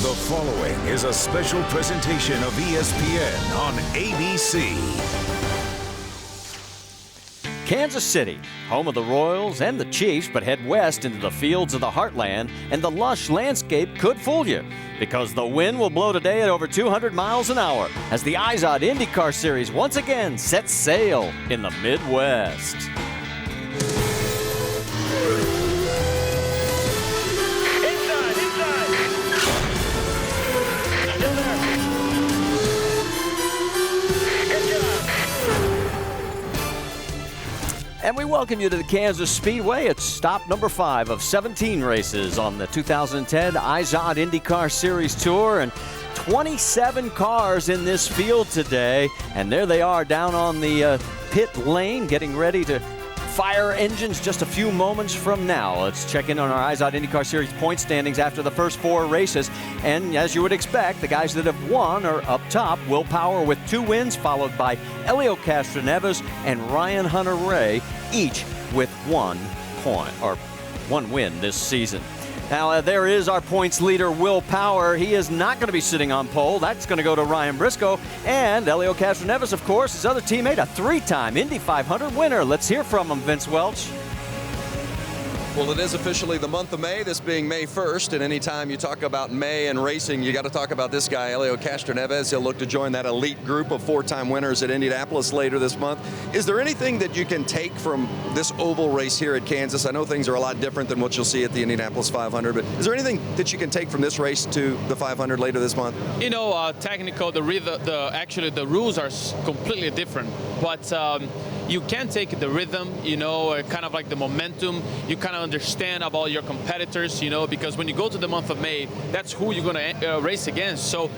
The following is a special presentation of ESPN on ABC. Kansas City, home of the Royals and the Chiefs, but head west into the fields of the heartland, and the lush landscape could fool you, because the wind will blow today at over 200 miles an hour as the IZOD IndyCar Series once again sets sail in the Midwest. And we welcome you to the Kansas Speedway. It's stop number 5 of 17 races on the 2010 IZOD IndyCar Series Tour. And 27 cars in this field today. And there they are down on the pit lane getting ready to fire engines just a few moments from now. Let's check in on our IZOD IndyCar Series point standings after the first 4 races. And as you would expect, the guys that have won are up top. Will Power with 2 wins, followed by Helio Castroneves and Ryan Hunter-Reay, each with 1 point or 1 win this season. Now, there is our points leader, Will Power. He is not going to be sitting on pole. That's going to go to Ryan Briscoe. And Helio Castroneves, of course, his other teammate, a 3-time Indy 500 winner. Let's hear from him, Vince Welch. Well, it is officially the month of May, this being May 1st, and anytime you talk about May and racing, you got to talk about this guy, Helio Castroneves. He'll look to join that elite group of 4-time winners at Indianapolis later this month. Is there anything that you can take from this oval race here at Kansas? I know things are a lot different than what you'll see at the Indianapolis 500, but is there anything that you can take from this race to the 500 later this month? You know, technical, actually the rules are completely different, but you can take the rhythm, you know, kind of like the momentum. You kind of understand about your competitors, you know, because when you go to the month of May, that's who you're going to race against. So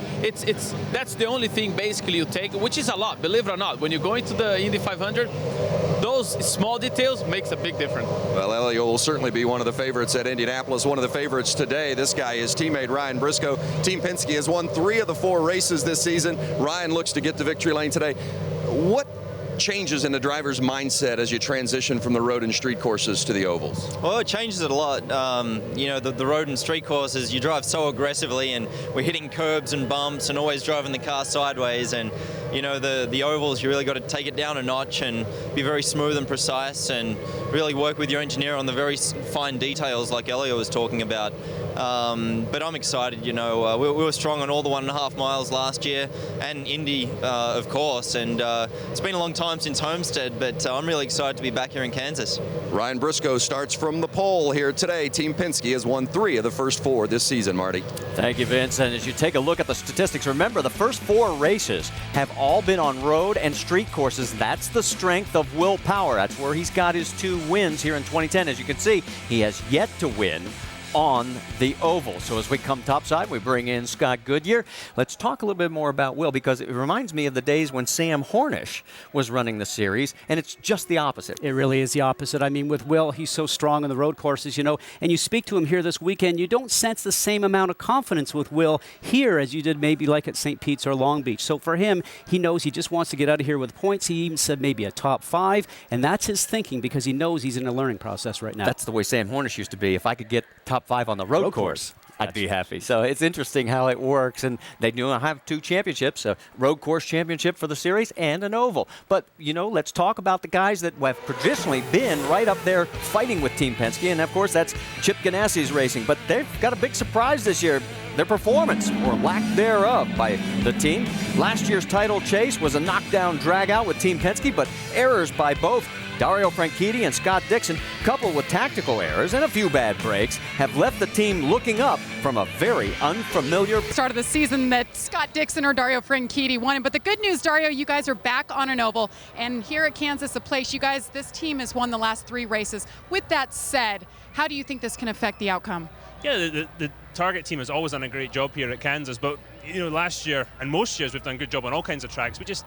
that's the only thing basically you take, which is a lot, believe it or not. When you're going to the Indy 500, those small details makes a big difference. Well, Helio will certainly be one of the favorites at Indianapolis. One of the favorites today, this guy, his teammate Ryan Briscoe. Team Penske has won 3 of the 4 races this season. Ryan looks to get to victory lane today. What changes in the driver's mindset as you transition from the road and street courses to the ovals? Well, it changes it a lot. You know, the road and street courses, you drive so aggressively, and we're hitting curbs and bumps and always driving the car sideways. And you know, the ovals, you really got to take it down a notch and be very smooth and precise, and really work with your engineer on the very fine details like Helio was talking about. But I'm excited, you know, we were strong on all the 1.5 miles last year, and Indy, of course, and it's been a long time since Homestead, but I'm really excited to be back here in Kansas. Ryan Briscoe starts from the pole here today. Team Penske has won 3 of the first 4 this season, Marty. Thank you, Vince. And as you take a look at the statistics, remember the first 4 races have all been on road and street courses. That's the strength of Will Power. That's where he's got his 2 wins here in 2010. As you can see, he has yet to win on the oval. So as we come topside, we bring in Scott Goodyear. Let's talk a little bit more about Will, because it reminds me of the days when Sam Hornish was running the series, and it's just the opposite. It really is the opposite. I mean, with Will, he's so strong on the road courses, you know, and you speak to him here this weekend, you don't sense the same amount of confidence with Will here as you did maybe like at St. Pete's or Long Beach. So for him, he knows he just wants to get out of here with points. He even said maybe a top 5, and that's his thinking, because he knows he's in a learning process right now. That's the way Sam Hornish used to be. If I could get top 5 on the road course, I'd be happy. So it's interesting how it works, and they do have 2 championships, a road course championship for the series and an oval. But, you know, let's talk about the guys that have traditionally been right up there fighting with Team Penske, and of course that's Chip Ganassi's racing. But they've got a big surprise this year. Their performance, or lack thereof, by the team. Last year's title chase was a knockdown drag-out with Team Penske, but errors by both Dario Franchitti and Scott Dixon, coupled with tactical errors and a few bad breaks, have left the team looking up from a very unfamiliar start of the season that Scott Dixon or Dario Franchitti won. But the good news, Dario, you guys are back on an oval, and here at Kansas, a place you guys, this team has won the last 3 races. With that said, how do you think this can affect the outcome? Yeah, the Target team has always done a great job here at Kansas, but you know, last year and most years we've done a good job on all kinds of tracks. We just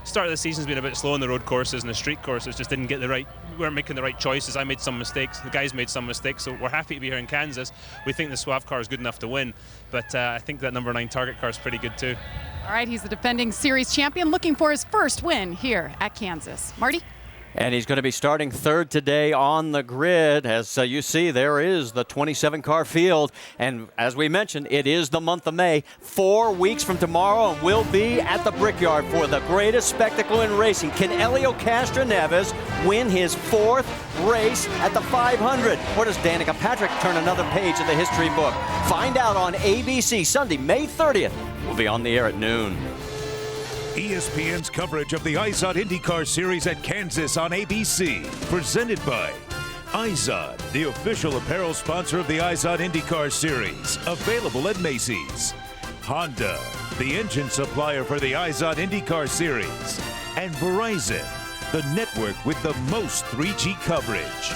start of the season's been a bit slow on the road courses, and the street courses just didn't get we weren't making the right choices. I made some mistakes, the guys made some mistakes, so we're happy to be here in Kansas. We think the Suave car is good enough to win, but I think that number 9 Target car is pretty good too. All right, he's the defending series champion, looking for his first win here at Kansas. Marty? And he's going to be starting third today on the grid. As you see, there is the 27-car field. And as we mentioned, it is the month of May. 4 weeks from tomorrow, and we'll be at the Brickyard for the greatest spectacle in racing. Can Helio Castroneves win his 4th race at the 500? Or does Danica Patrick turn another page of the history book? Find out on ABC Sunday, May 30th. We'll be on the air at noon. ESPN's coverage of the IZOD IndyCar Series at Kansas on ABC, presented by IZOD, the official apparel sponsor of the IZOD IndyCar Series, available at Macy's. Honda, the engine supplier for the IZOD IndyCar Series. And Verizon, the network with the most 3G coverage.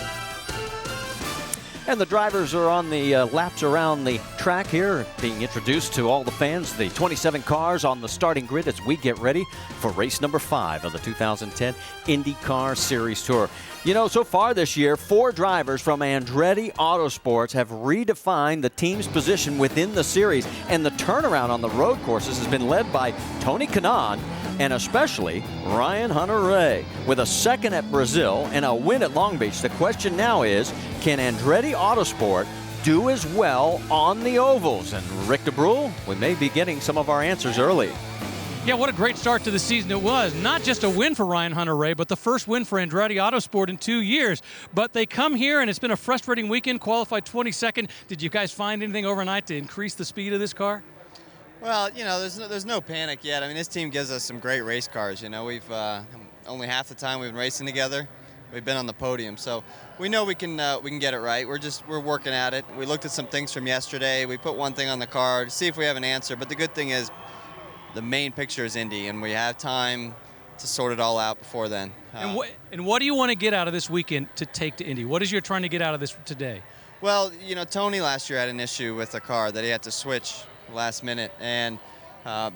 And the drivers are on the laps around the track here, being introduced to all the fans. The 27 cars on the starting grid as we get ready for race number 5 of the 2010 IndyCar Series Tour. You know, so far this year, 4 drivers from Andretti Autosports have redefined the team's position within the series. And the turnaround on the road courses has been led by Tony Kanaan and especially Ryan Hunter-Reay. With a second at Brazil and a win at Long Beach, the question now is, can Andretti Autosport do as well on the ovals? And Rick DeBrule, we may be getting some of our answers early. Yeah, what a great start to the season it was. Not just a win for Ryan Hunter-Reay, but the first win for Andretti Autosport in 2 years. But they come here, and it's been a frustrating weekend, qualified 22nd. Did you guys find anything overnight to increase the speed of this car? Well, you know, there's no panic yet. I mean, this team gives us some great race cars. You know, we've only half the time we've been racing together, we've been on the podium. So we know we can get it right. We're working at it. We looked at some things from yesterday. We put one thing on the card, see if we have an answer. But the good thing is, the main picture is Indy, and we have time to sort it all out before then. And what do you want to get out of this weekend to take to Indy? What is you're trying to get out of this today? Well, you know, Tony last year had an issue with a car that he had to switch last minute, and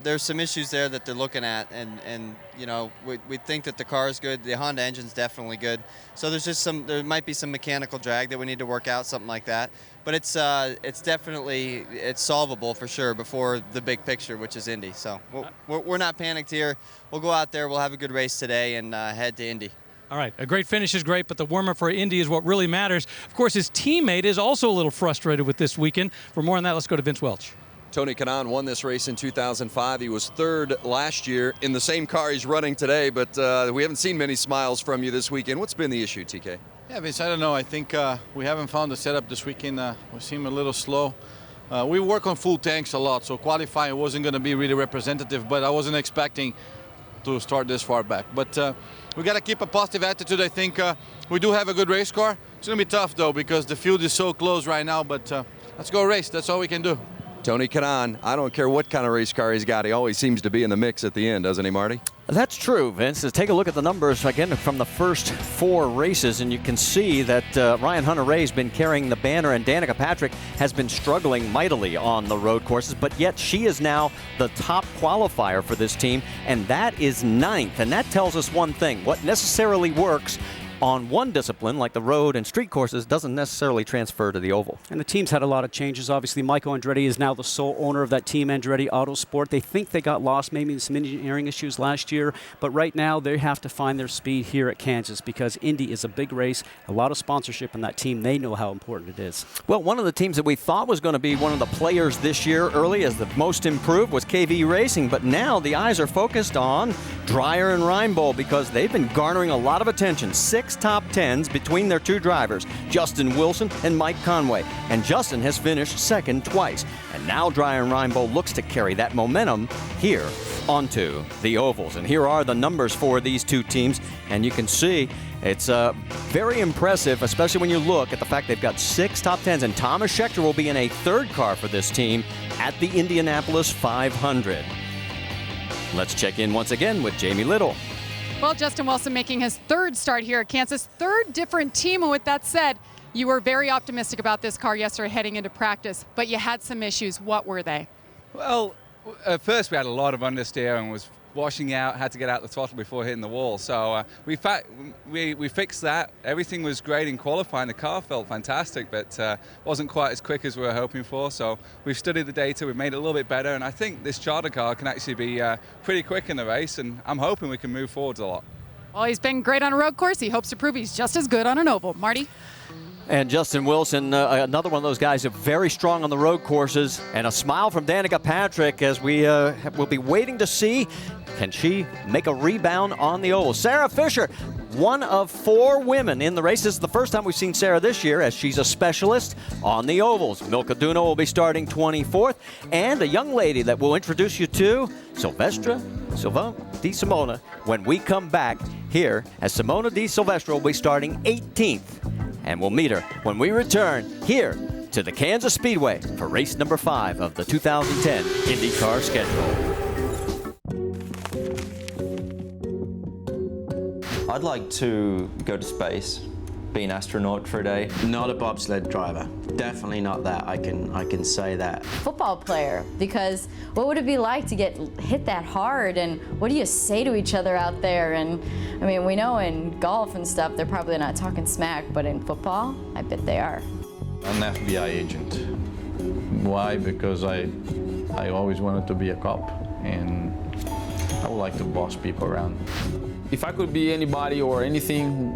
there's some issues there that they're looking at, and you know, we think that the car is good. The Honda engine's definitely good. So there's just there might be some mechanical drag that we need to work out, something like that. But it's definitely solvable for sure before the big picture, which is Indy. So we're not panicked here. We'll go out there, we'll have a good race today, and head to Indy. All right, a great finish is great, but the warm-up for Indy is what really matters. Of course, his teammate is also a little frustrated with this weekend. For more on that, let's go to Vince Welch. Tony Kanaan won this race in 2005. He was 3rd last year in the same car he's running today, but we haven't seen many smiles from you this weekend. What's been the issue, TK? Yeah, Vince, I don't know. I think we haven't found the setup this weekend. We seem a little slow. We work on full tanks a lot, so qualifying wasn't going to be really representative, but I wasn't expecting to start this far back. But we got to keep a positive attitude. I think we do have a good race car. It's going to be tough, though, because the field is so close right now, but let's go race. That's all we can do. Tony Kanaan, I don't care what kind of race car he's got, he always seems to be in the mix at the end, doesn't he, Marty? That's true, Vince. Take a look at the numbers again from the first 4 races, and you can see that Ryan Hunter-Reay has been carrying the banner, and Danica Patrick has been struggling mightily on the road courses, but yet she is now the top qualifier for this team, and that is 9th. And that tells us one thing: what necessarily works on one discipline, like the road and street courses, doesn't necessarily transfer to the oval. And the team's had a lot of changes. Obviously, Michael Andretti is now the sole owner of that team, Andretti Autosport. They think they got lost maybe in some engineering issues last year, but right now they have to find their speed here at Kansas because Indy is a big race, a lot of sponsorship in that team. They know how important it is. Well, one of the teams that we thought was going to be one of the players this year early as the most improved was KV Racing, but now the eyes are focused on Dreyer and Reinbold because they've been garnering a lot of attention. 6 top 10s between their 2 drivers, Justin Wilson and Mike Conway. And Justin has finished 2nd twice. And now Dreyer and Reinbold looks to carry that momentum here onto the ovals. And here are the numbers for these 2 teams. And you can see it's very impressive, especially when you look at the fact they've got 6 top 10s. And Thomas Schechter will be in a 3rd car for this team at the Indianapolis 500. Let's check in once again with Jamie Little. Well, Justin Wilson making his 3rd start here at Kansas, 3rd different team. And with that said, you were very optimistic about this car yesterday heading into practice, but you had some issues. What were they? Well, at first we had a lot of understeer and was washing out, had to get out the throttle before hitting the wall. So we fixed that. Everything was great in qualifying. The car felt fantastic, but wasn't quite as quick as we were hoping for. So we've studied the data, we've made it a little bit better, and I think this charter car can actually be pretty quick in the race, and I'm hoping we can move forward a lot. Well, he's been great on a road course. He hopes to prove he's just as good on an oval. Marty? And Justin Wilson, another one of those guys who are very strong on the road courses. And a smile from Danica Patrick as we will be waiting to see, can she make a rebound on the oval? Sarah Fisher, one of 4 women in the race. This is the first time we've seen Sarah this year as she's a specialist on the ovals. Milka Duno will be starting 24th. And a young lady that we'll introduce you to, Silvestre Di Simona, when we come back here, as Simona Di Silvestre will be starting 18th. And we'll meet her when we return here to the Kansas Speedway for race number 5 of the 2010 IndyCar schedule. I'd like to go to space, be an astronaut for a day. Not a bobsled driver. Definitely not that. I can say that. Football player, because what would it be like to get hit that hard, and what do you say to each other out there? And I mean, we know in golf and stuff they're probably not talking smack, but in football, I bet they are. An FBI agent. Why? Because I always wanted to be a cop, and I would like to boss people around. If I could be anybody or anything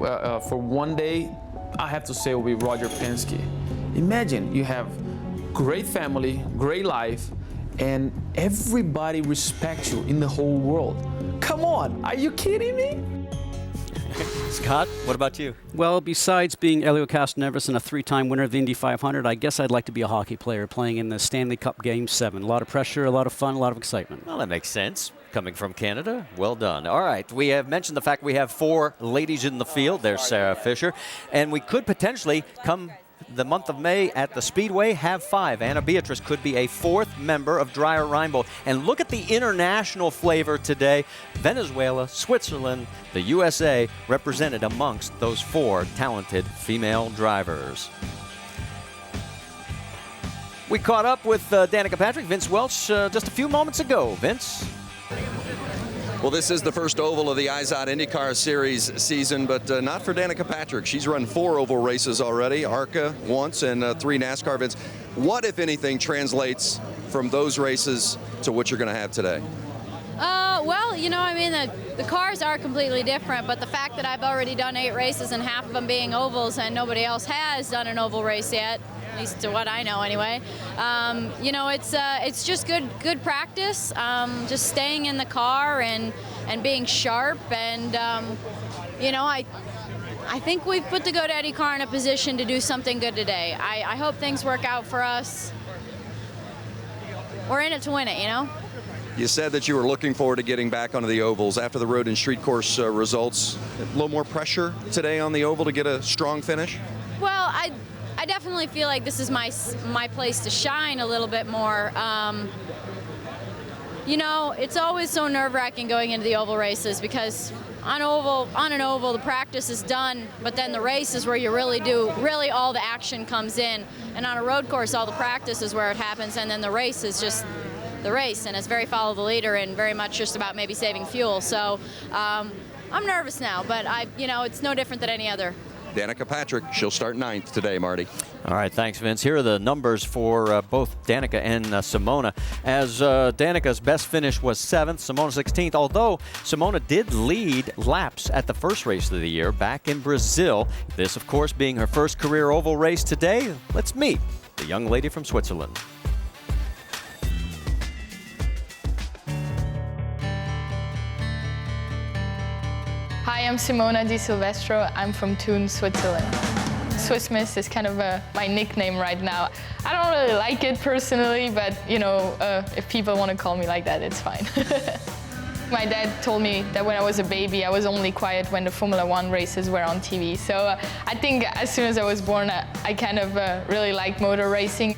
for one day, I have to say it would be Roger Penske. Imagine you have great family, great life, and everybody respects you in the whole world. Come on, are you kidding me? Scott, what about you? Well, besides being Elio Castroneves and a 3-time winner of the Indy 500, I guess I'd like to be a hockey player playing in the Stanley Cup Game 7. A lot of pressure, a lot of fun, a lot of excitement. Well, that makes sense. Coming from Canada, well done. All right, we have mentioned the fact we have 4 ladies in the field. There's Sarah Fisher. And we could potentially come the month of May at the Speedway have 5. Anna Beatrice could be a 4th member of Dreyer Reinbold. And look at the international flavor today. Venezuela, Switzerland, the USA represented amongst those 4 talented female drivers. We caught up with Danica Patrick, Vince Welch, just a few moments ago. Vince? Well, this is the first oval of the IZOD IndyCar Series season, but not for Danica Patrick. She's run 4 oval races already, ARCA once, and 3 NASCAR events. What, if anything, translates from those races to what you're going to have today? Well, you know, I mean, the cars are completely different, but the fact that I've already done 8 races and half of them being ovals and nobody else has done an oval race yet, at least to what I know anyway, you know, it's just good practice, just staying in the car and being sharp, and you know, I think we've put the GoDaddy car in a position to do something good today. I hope things work out for us. We're in it to win it, you know? You said that you were looking forward to getting back onto the ovals after the road and street course results. A little more pressure today on the oval to get a strong finish? Well, I definitely feel like this is my place to shine a little bit more. You know, it's always so nerve-wracking going into the oval races because on an oval, the practice is done, but then the race is where you really all the action comes in. And on a road course, all the practice is where it happens, and then the race is just the race, and it's very follow the leader and very much just about maybe saving fuel. So I'm nervous now, but you know, it's no different than any other. Danica Patrick, she'll start 9th today, Marty. All right, thanks, Vince. Here are the numbers for both Danica and Simona. As Danica's best finish was 7th, Simona 16th, although Simona did lead laps at the first race of the year back in Brazil. This, of course, being her first career oval race today. Let's meet the young lady from Switzerland. Hi, I'm Simona Di Silvestro. I'm from Thun, Switzerland. Swiss Miss is kind of my nickname right now. I don't really like it personally, but you know, if people want to call me like that, it's fine. My dad told me that when I was a baby, I was only quiet when the Formula 1 races were on TV. So I think as soon as I was born, I kind of really liked motor racing.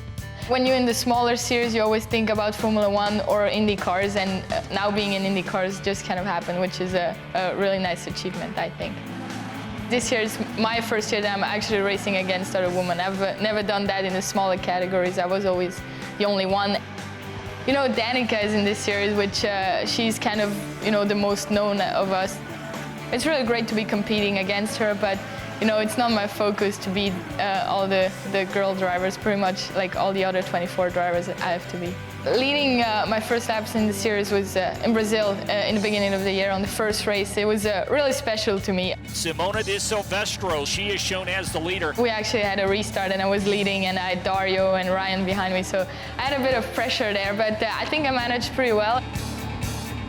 When you're in the smaller series, you always think about Formula 1 or Indy cars, and now being in Indy cars just kind of happened, which is a really nice achievement, I think. This year is my first year that I'm actually racing against other women. I've never done that in the smaller categories. I was always the only one. You know, Danica is in this series, which she's kind of, you know, the most known of us. It's really great to be competing against her, but you know, it's not my focus to beat all the girl drivers, pretty much like all the other 24 drivers I have to beat. Leading my first laps in the series was in Brazil in the beginning of the year on the first race. It was really special to me. Simona de Silvestro, she is shown as the leader. We actually had a restart and I was leading and I had Dario and Ryan behind me, so I had a bit of pressure there, but I think I managed pretty well.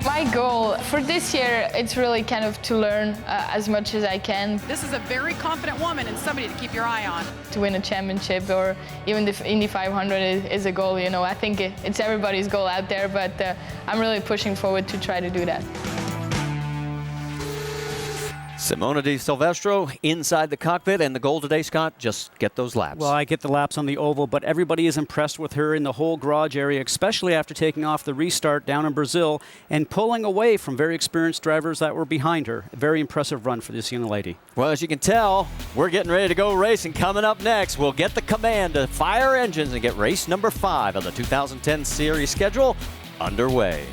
My goal for this year, it's really kind of to learn as much as I can. This is a very confident woman and somebody to keep your eye on. To win a championship or even the Indy 500 is a goal, you know. I think it's everybody's goal out there, but I'm really pushing forward to try to do that. Simona de Silvestro inside the cockpit, and the goal today, Scott, just get those laps. Well, I get the laps on the oval, but everybody is impressed with her in the whole garage area, especially after taking off the restart down in Brazil and pulling away from very experienced drivers that were behind her. A very impressive run for this young lady. Well, as you can tell, we're getting ready to go racing. Coming up next, we'll get the command to fire engines and get race number 5 of the 2010 series schedule underway.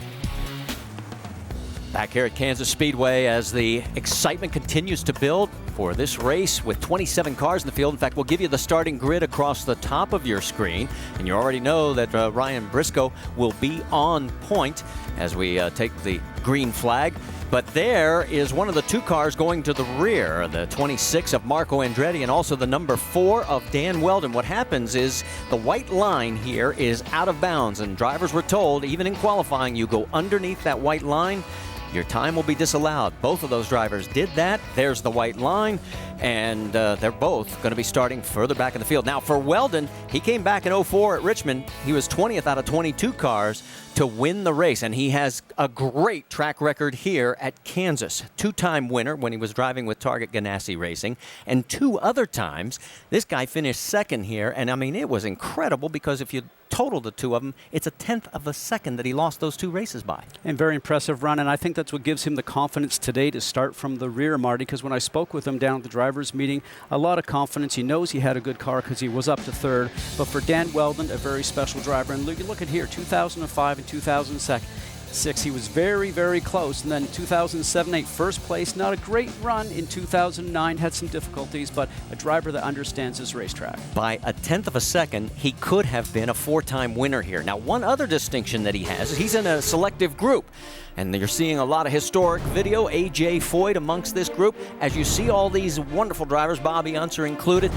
Back here at Kansas Speedway as the excitement continues to build for this race with 27 cars in the field. In fact, we'll give you the starting grid across the top of your screen. And you already know that Ryan Briscoe will be on point as we take the green flag. But there is one of the 2 cars going to the rear, the 26 of Marco Andretti and also the number 4 of Dan Weldon. What happens is the white line here is out of bounds, and drivers were told, even in qualifying, you go underneath that white line, your time will be disallowed. Both of those drivers did that. There's the white line, and they're both going to be starting further back in the field. Now, for Weldon, he came back in 04 at Richmond. He was 20th out of 22 cars to win the race, and he has a great track record here at Kansas. 2-time winner when he was driving with Target Ganassi Racing, and 2 other times this guy finished second here, and I mean, it was incredible because if you total the 2 of them, it's a 1/10 of a second that he lost those 2 races by. And very impressive run, and I think that's what gives him the confidence today to start from the rear, Marty, because when I spoke with him down at the drivers' meeting, a lot of confidence. He knows he had a good car because he was up to 3rd, but for Dan Weldon, a very special driver. And look at here, 2005 and 2006, he was very, very close. And then 2007-8, first place. Not a great run in 2009, had some difficulties, but a driver that understands his racetrack. By a 1/10 of a second, he could have been a 4-time winner here. Now, one other distinction that he has is he's in a selective group. And you're seeing a lot of historic video, A.J. Foyt amongst this group. As you see all these wonderful drivers, Bobby Unser included,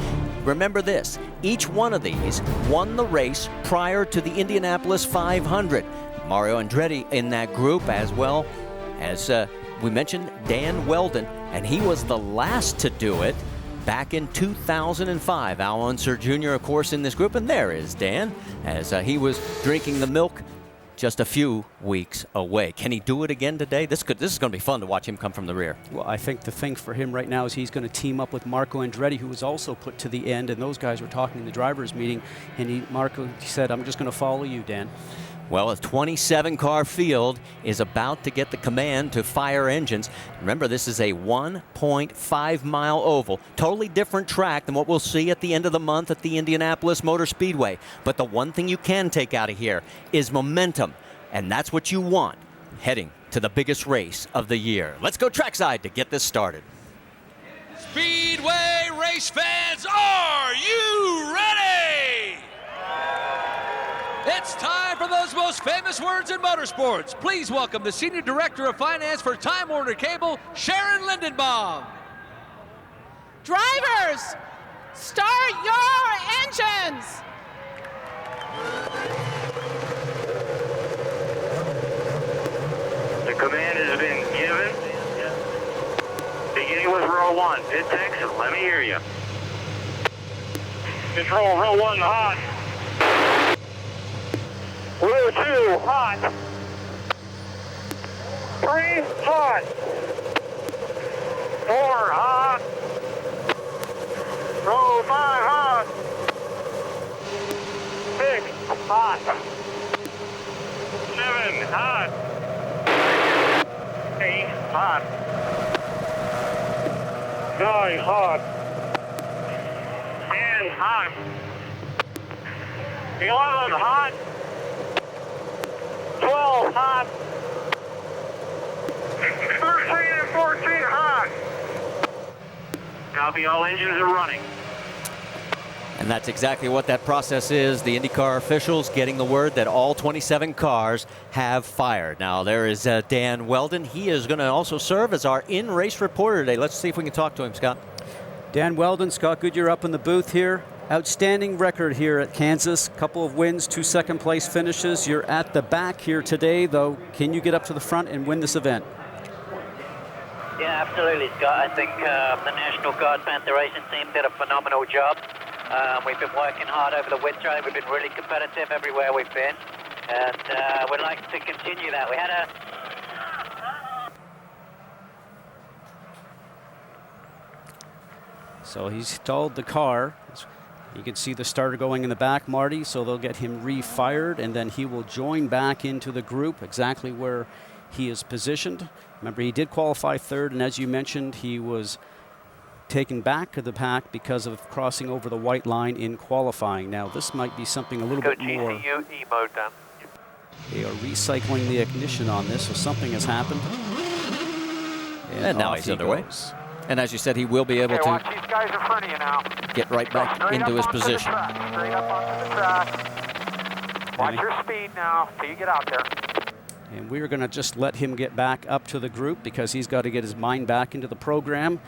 remember this, each one of these won the race prior to the Indianapolis 500. Mario Andretti in that group, as well as we mentioned Dan Weldon, and he was the last to do it back in 2005. Al Unser Jr., of course, in this group, and there is Dan, as he was drinking the milk just a few weeks away. Can he do it again today? This is going to be fun to watch him come from the rear. Well, I think the thing for him right now is he's going to team up with Marco Andretti, who was also put to the end, and those guys were talking in the drivers' meeting, and Marco said, I'm just going to follow you, Dan. Well, a 27-car field is about to get the command to fire engines. Remember, this is a 1.5-mile oval. Totally different track than what we'll see at the end of the month at the Indianapolis Motor Speedway. But the one thing you can take out of here is momentum, and that's what you want heading to the biggest race of the year. Let's go trackside to get this started. Speedway race fans, are you ready? It's time for those most famous words in motorsports. Please welcome the Senior Director of Finance for Time Warner Cable, Sharon Lindenbaum. Drivers, start your engines. The command has been given. Beginning with row 1. Pit tanks, let me hear you. Control, row 1 hot. Row 2 hot. 3 hot. 4 hot. Row 5 hot. 6 hot. 7 hot. 8 hot. 9 hot. 10 hot. 11 hot. 12 hot. 13 and 14 hot. Copy, all engines are running. And that's exactly what that process is. The IndyCar officials getting the word that all 27 cars have fired. Now there is Dan Weldon. He is going to also serve as our in-race reporter today. Let's see if we can talk to him, Scott. Dan Weldon, Scott Goodyear up in the booth here. Outstanding record here at Kansas. Couple of wins, 2 second-place finishes. You're at the back here today, though. Can you get up to the front and win this event? Yeah, absolutely, Scott. I think the National Guard Panther Racing team did a phenomenal job. We've been working hard over the winter. We've been really competitive everywhere we've been, and we'd like to continue that. We had a So he's stalled the car. You can see the starter going in the back, Marty, so they'll get him refired, and then he will join back into the group exactly where he is positioned. Remember, he did qualify third, and as you mentioned, he was taken back to the pack because of crossing over the white line in qualifying. Now, this might be something a little bit more. GCU E-mode down. They are recycling the ignition on this, so something has happened. And now he's underway. Goes. And as you said, he will be able Watch to these guys in front of you now. get right back into his position. Straight up onto the track. Watch your speed now till you get out there. And we're going to just let him get back up to the group because he's got to get his mind back into the program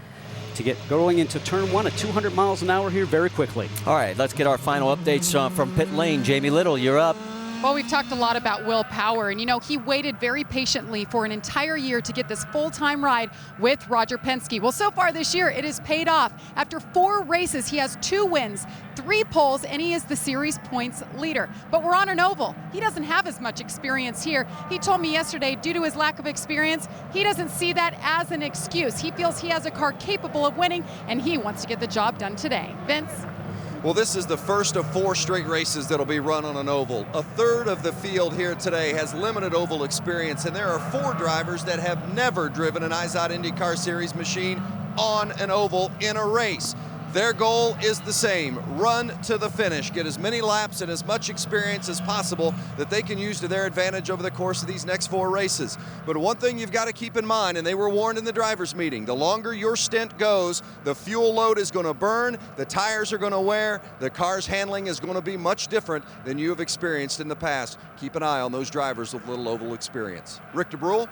to get going into turn one at 200 miles an hour here very quickly. All right, let's get our final updates from pit lane. Jamie Little, you're up. Well, we've talked a lot about Will Power, and you know, he waited very patiently for an entire year to get this full-time ride with Roger Penske. Well, so far this year, it has paid off. After 4 races, he has 2 wins, 3 poles, and he is the series points leader. But we're on an oval. He doesn't have as much experience here. He told me yesterday, due to his lack of experience, he doesn't see that as an excuse. He feels he has a car capable of winning, and he wants to get the job done today. Vince? Well, this is the first of 4 straight races that'll be run on an oval. A third of the field here today has limited oval experience, and there are 4 drivers that have never driven an IZOD IndyCar Series machine on an oval in a race. Their goal is the same: run to the finish, get as many laps and as much experience as possible that they can use to their advantage over the course of these next 4 races. But one thing you've got to keep in mind, and they were warned in the drivers' meeting, the longer your stint goes, the fuel load is going to burn, the tires are going to wear, the car's handling is going to be much different than you have experienced in the past. Keep an eye on those drivers with little oval experience. Rick DeBrule?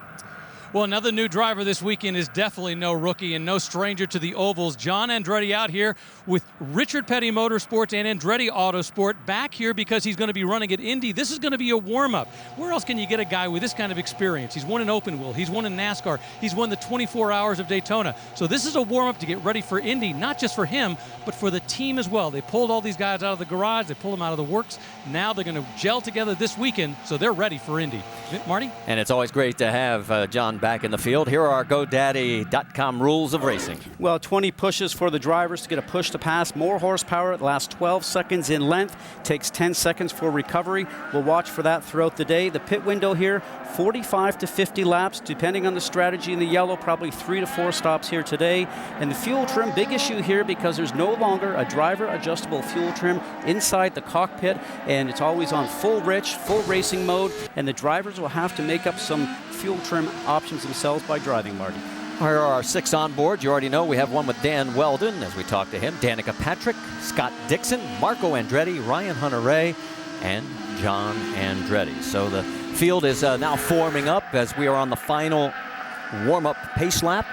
Well, another new driver this weekend is definitely no rookie and no stranger to the ovals. John Andretti out here with Richard Petty Motorsports and Andretti Autosport back here because he's going to be running at Indy. This is going to be a warm-up. Where else can you get a guy with this kind of experience? He's won an open wheel. He's won in NASCAR. He's won the 24 Hours of Daytona. So this is a warm-up to get ready for Indy, not just for him, but for the team as well. They pulled all these guys out of the garage. They pulled them out of the works. Now they're going to gel together this weekend, so they're ready for Indy. Marty? And it's always great to have John back in the field. Here are our GoDaddy.com rules of racing. Well, 20 pushes for the drivers to get a push to pass. More horsepower. It lasts 12 seconds in length. Takes 10 seconds for recovery. We'll watch for that throughout the day. The pit window here, 45 to 50 laps, depending on the strategy in the yellow, probably 3 to 4 stops here today. And the fuel trim, big issue here because there's no longer a driver adjustable fuel trim inside the cockpit, and it's always on full rich, full racing mode, and the drivers will have to make up some fuel trim options themselves by driving, Marty. Here are our 6 on board. You already know we have one with Dan Weldon as we talk to him, Danica Patrick, Scott Dixon, Marco Andretti, Ryan Hunter-Reay, and John Andretti. So the field is now forming up as we are on the final warm-up pace lap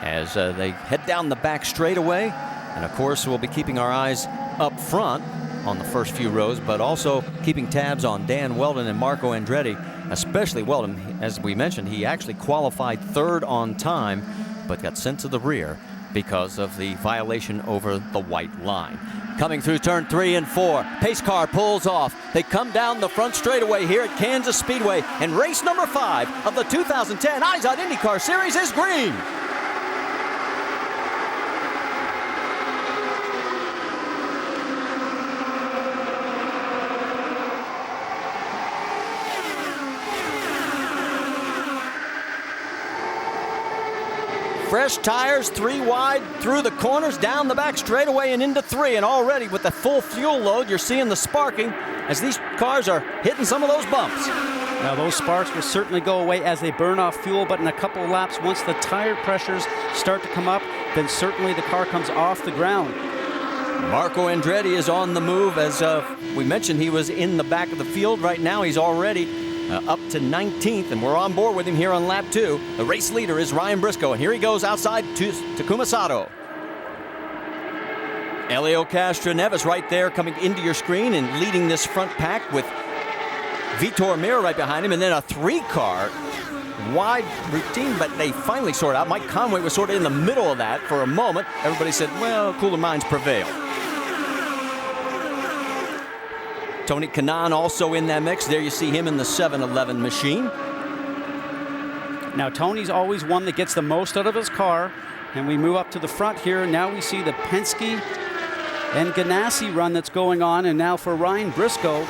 as they head down the back straightaway. And of course, we'll be keeping our eyes up front on the first few rows, but also keeping tabs on Dan Weldon and Marco Andretti, especially Weldon. As we mentioned, he actually qualified 3rd on time, but got sent to the rear because of the violation over the white line. Coming through turn 3 and 4, pace car pulls off. They come down the front straightaway here at Kansas Speedway, and race number 5 of the 2010 IZOD IndyCar Series is green. Fresh tires, 3 wide, through the corners, down the back straightaway and into 3. And already with the full fuel load, you're seeing the sparking as these cars are hitting some of those bumps. Now those sparks will certainly go away as they burn off fuel, but in a couple of laps, once the tire pressures start to come up, then certainly the car comes off the ground. Marco Andretti is on the move. As we mentioned, he was in the back of the field. Right now he's already up to 19th, and we're on board with him here on lap 2. The race leader is Ryan Briscoe, and here he goes outside to Takuma Sato. Helio Castroneves right there coming into your screen and leading this front pack with Vitor Meira right behind him, and then a 3-car wide routine, but they finally sort out. Mike Conway was sort of in the middle of that for a moment. Everybody said, well, cooler minds prevail. Tony Kanaan also in that mix. There you see him in the 711 machine. Now Tony's always one that gets the most out of his car, and we move up to the front here. Now we see the Penske and Ganassi run that's going on, and now for Ryan Briscoe,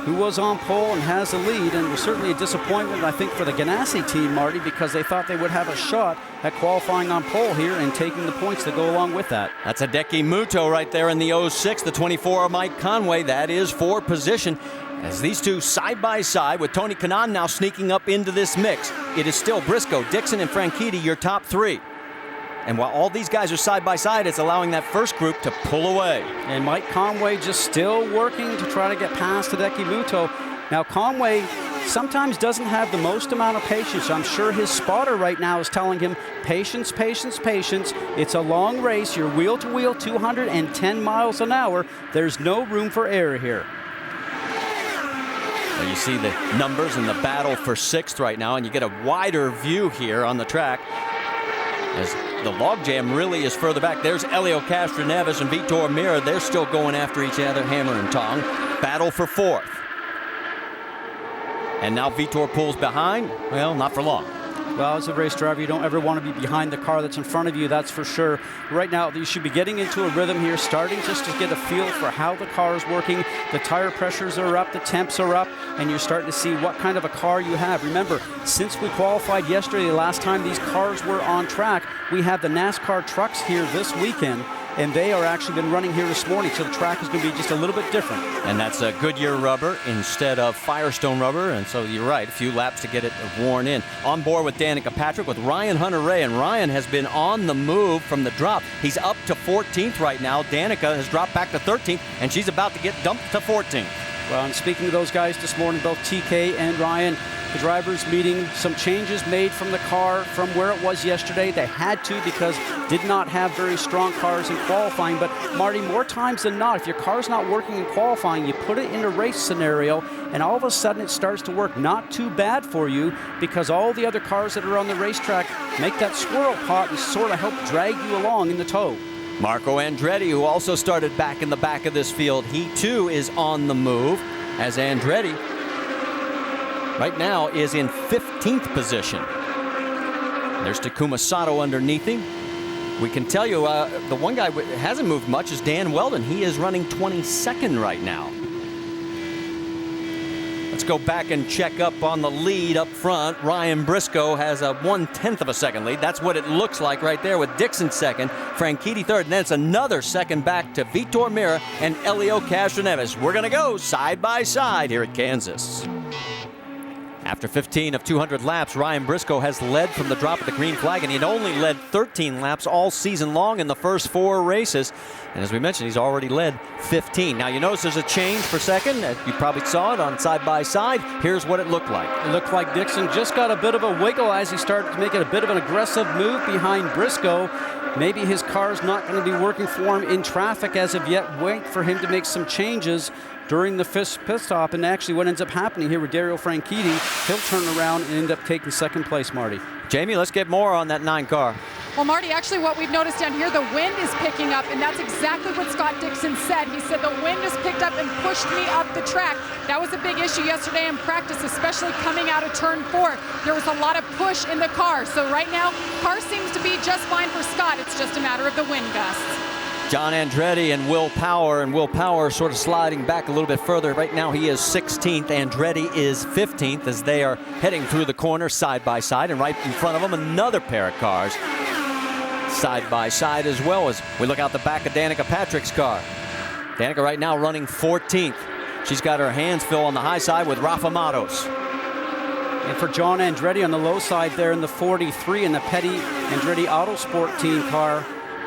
who was on pole and has the lead, and was certainly a disappointment, I think, for the Ganassi team, Marty, because they thought they would have a shot at qualifying on pole here and taking the points that go along with that. That's a Hideki Muto right there in the 06, the 24 of Mike Conway. That is for position. As these two side by side with Tony Kanaan now sneaking up into this mix. It is still Briscoe, Dixon, and Franchitti, your top 3. And while all these guys are side by side, it's allowing that first group to pull away. And Mike Conway just still working to try to get past Hideki Muto. Now Conway sometimes doesn't have the most amount of patience. I'm sure his spotter right now is telling him, patience, patience, patience. It's a long race. You're wheel to wheel, 210 miles an hour. There's no room for error here. Well, you see the numbers and the battle for 6th right now, and you get a wider view here on the track as the logjam really is further back. There's Helio Castroneves and Vitor Meira. They're still going after each other, hammer and tong. Battle for 4th. And now Vitor pulls behind. Well, not for long. Well, as a race driver, you don't ever want to be behind the car that's in front of you, that's for sure. Right now, you should be getting into a rhythm here, starting just to get a feel for how the car is working. The tire pressures are up, the temps are up, and you're starting to see what kind of a car you have. Remember, since we qualified yesterday, the last time these cars were on track, we have the NASCAR trucks here this weekend, and they are actually been running here this morning, so the track is going to be just a little bit different. And that's a Goodyear rubber instead of Firestone rubber, and so you're right, a few laps to get it worn in. On board with Danica Patrick with Ryan Hunter-Reay, and Ryan has been on the move from the drop. He's up to 14th right now. Danica has dropped back to 13th, and she's about to get dumped to 14th. Well, and speaking to those guys this morning, both TK and Ryan, the drivers meeting, some changes made from the car from where it was yesterday. They had to because did not have very strong cars in qualifying. But Marty, more times than not, if your car's not working in qualifying, you put it in a race scenario, and all of a sudden it starts to work not too bad for you because all the other cars that are on the racetrack make that swirl pot and sort of help drag you along in the tow. Marco Andretti, who also started back in the back of this field, he too is on the move as Andretti right now is in 15th position. There's Takuma Sato underneath him. We can tell you the one guy who hasn't moved much is Dan Weldon. He is running 22nd right now. Let's go back and check up on the lead up front. Ryan Briscoe has a 1/10 of a second lead. That's what it looks like right there with Dixon second, Franchitti third, and then it's another second back to Vitor Meira and Helio Castroneves. We're going to go side by side here at Kansas. After 15 of 200 laps, Ryan Briscoe has led from the drop of the green flag, and he'd only led 13 laps all season long in the first 4 races. And as we mentioned, he's already led 15. Now you notice there's a change for second. You probably saw it on side by side. Here's what it looked like. It looked like Dixon just got a bit of a wiggle as he started to make it a bit of an aggressive move behind Briscoe. Maybe his car's not going to be working for him in traffic as of yet. Wait for him to make some changes during the pit stop, and actually what ends up happening here with Dario Franchitti, he'll turn around and end up taking second place, Marty. Jamie, let's get more on that 9 car. Well, Marty, actually what we've noticed down here, the wind is picking up, and that's exactly what Scott Dixon said. He said the wind has picked up and pushed me up the track. That was a big issue yesterday in practice, especially coming out of turn 4. There was a lot of push in the car. So right now, car seems to be just fine for Scott. It's just a matter of the wind gusts. John Andretti and Will Power sort of sliding back a little bit further. Right now he is 16th. Andretti is 15th as they are heading through the corner side by side, and right in front of them another pair of cars side by side as well as we look out the back of Danica Patrick's car. Danica right now running 14th. She's got her hands full on the high side with Rafa Matos. And for John Andretti on the low side there in the 43 in the Petty Andretti Autosport team car,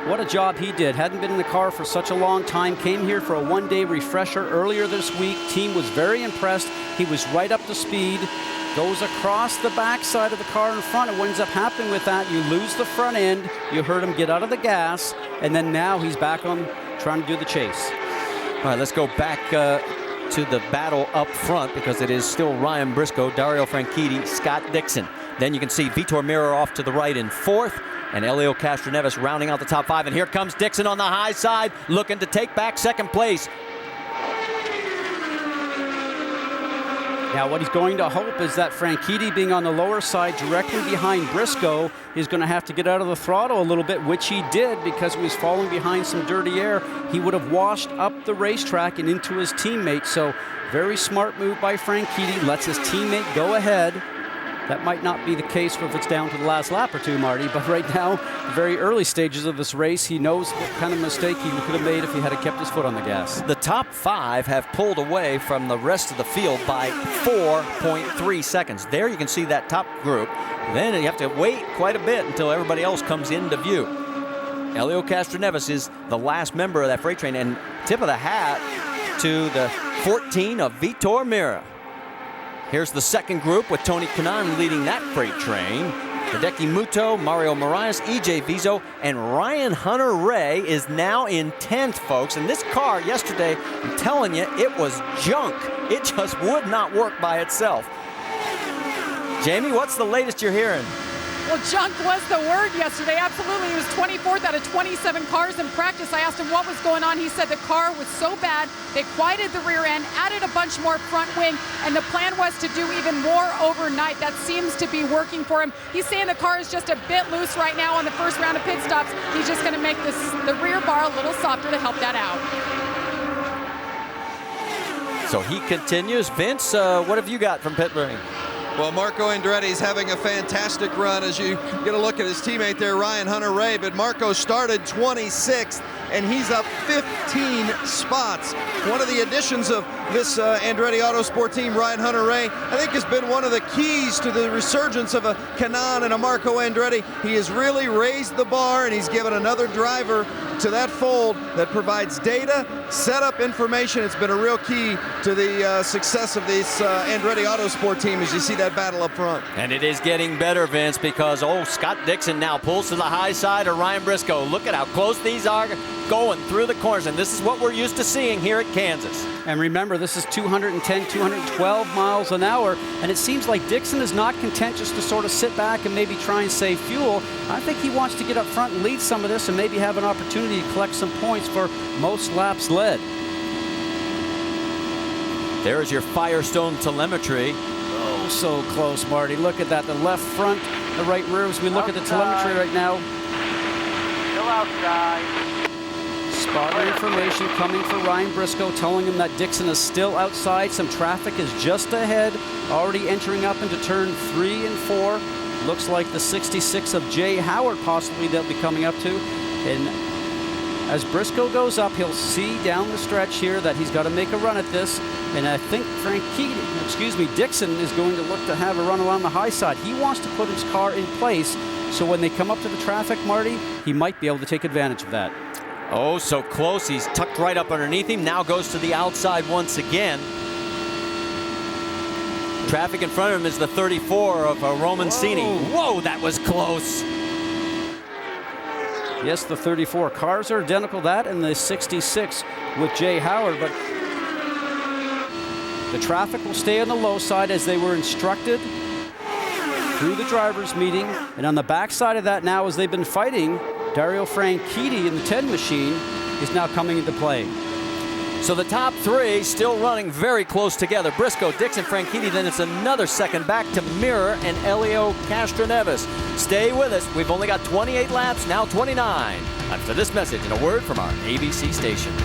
what a job he did. Hadn't been in the car for such a long time. Came here for a one-day refresher earlier this week. Team was very impressed. He was right up to speed. Goes across the backside of the car in front. And what ends up happening with that, you lose the front end. You heard him get out of the gas. And then now he's back on trying to do the chase. All right, let's go back to the battle up front, because it is still Ryan Briscoe, Dario Franchitti, Scott Dixon. Then you can see Vitor Meira off to the right in fourth, and Helio Castroneves rounding out the top five. And here comes Dixon on the high side, looking to take back second place. Now what he's going to hope is that Franchitti, being on the lower side directly behind Briscoe, is going to have to get out of the throttle a little bit, which he did, because he was falling behind some dirty air. He would have washed up the racetrack and into his teammate. So very smart move by Franchitti, lets his teammate go ahead. That might not be the case if it's down to the last lap or two, Marty, but right now, the very early stages of this race, he knows what kind of mistake he could have made if he had kept his foot on the gas. The top five have pulled away from the rest of the field by 4.3 seconds. There you can see that top group. Then you have to wait quite a bit until everybody else comes into view. Helio Castroneves is the last member of that freight train, and tip of the hat to the 14 of Vitor Meira. Here's the second group with Tony Kanaan leading that freight train. Hideki Muto, Mario Moraes, EJ Vizo, and Ryan Hunter-Reay is now in 10th, folks. And this car yesterday, I'm telling you, it was junk. It just would not work by itself. Jamie, what's the latest you're hearing? Well, junk was the word yesterday. Absolutely. He was 24th out of 27 cars in practice. I asked him what was going on. He said the car was so bad, they quieted the rear end, added a bunch more front wing, and the plan was to do even more overnight. That seems to be working for him. He's saying the car is just a bit loose right now on the first round of pit stops. He's just going to make the rear bar a little softer to help that out. So he continues. Vince, what have you got from pit lane? Well, Marco Andretti's having a fantastic run as you get a look at his teammate there, Ryan Hunter-Reay. But Marco started 26th, and he's up 15 spots. One of the additions of this Andretti Autosport team, Ryan Hunter-Reay, I think has been one of the keys to the resurgence of a Kanaan and a Marco Andretti. He has really raised the bar, and he's given another driver to that fold that provides data, setup information. It's been a real key to the success of this Andretti Autosport team as you see that battle up front. And it is getting better, Vince, because, Scott Dixon now pulls to the high side of Ryan Briscoe. Look at how close these are going through the corners, and this is what we're used to seeing here at Kansas. And remember, this is 210, 212 miles an hour, and it seems like Dixon is not content just to sort of sit back and maybe try and save fuel. I think he wants to get up front and lead some of this and maybe have an opportunity to collect some points for most laps led. There's your Firestone telemetry. Oh, so close, Marty. Look at that. The left front, the right rear. As we look at the telemetry right now. Still outside. Spotter information coming for Ryan Briscoe, telling him that Dixon is still outside. Some traffic is just ahead, already entering up into turn 3 and 4. Looks like the 66 of Jay Howard possibly they'll be coming up to. And as Briscoe goes up, he'll see down the stretch here that he's got to make a run at this. And I think Dixon is going to look to have a run along the high side. He wants to put his car in place, so when they come up to the traffic, Marty, he might be able to take advantage of that. Oh, so close. He's tucked right up underneath him. Now goes to the outside once again. Traffic in front of him is the 34 of Romancini. Whoa, that was close. Yes, the 34 cars are identical, that and the 66 with Jay Howard, but the traffic will stay on the low side as they were instructed through the drivers' meeting. And on the back side of that now, as they've been fighting, Dario Franchitti in the 10 machine is now coming into play. So the top three still running very close together. Briscoe, Dixon, Franchitti, then it's another second back to Meira and Helio Castroneves. Stay with us. We've only got 28 laps, now 29. After this message and a word from our ABC stations.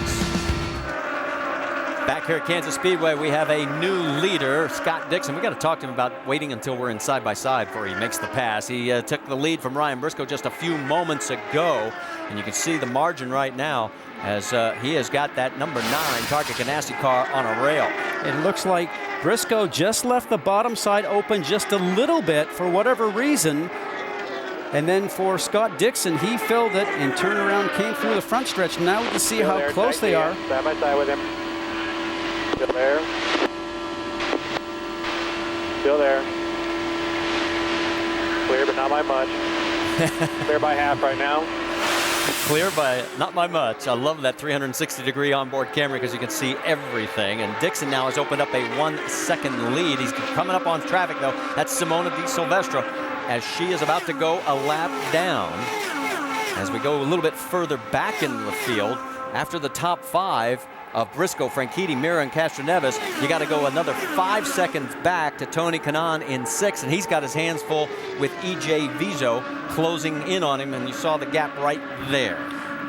Back here at Kansas Speedway, we have a new leader, Scott Dixon. We got to talk to him about waiting until we're in side-by-side before he makes the pass. He took the lead from Ryan Briscoe just a few moments ago, and you can see the margin right now as he has got that number 9 Target Ganassi car on a rail. It looks like Briscoe just left the bottom side open just a little bit for whatever reason. And then for Scott Dixon, he filled it and turned around, came through the front stretch. Now we can see how close they are. Side by side with him. Still there. Still there. Clear, but not by much. Clear by half right now. Clear by not by much. I love that 360-degree onboard camera because you can see everything. And Dixon now has opened up a 1-second lead. He's coming up on traffic, though. That's Simona Di Silvestro as she is about to go a lap down. As we go a little bit further back into the field, after the top 5 of Briscoe, Franchitti, Mira, and Castroneves, you got to go another 5 seconds back to Tony Kanaan in 6th, and he's got his hands full with E.J. Vizo closing in on him, and you saw the gap right there.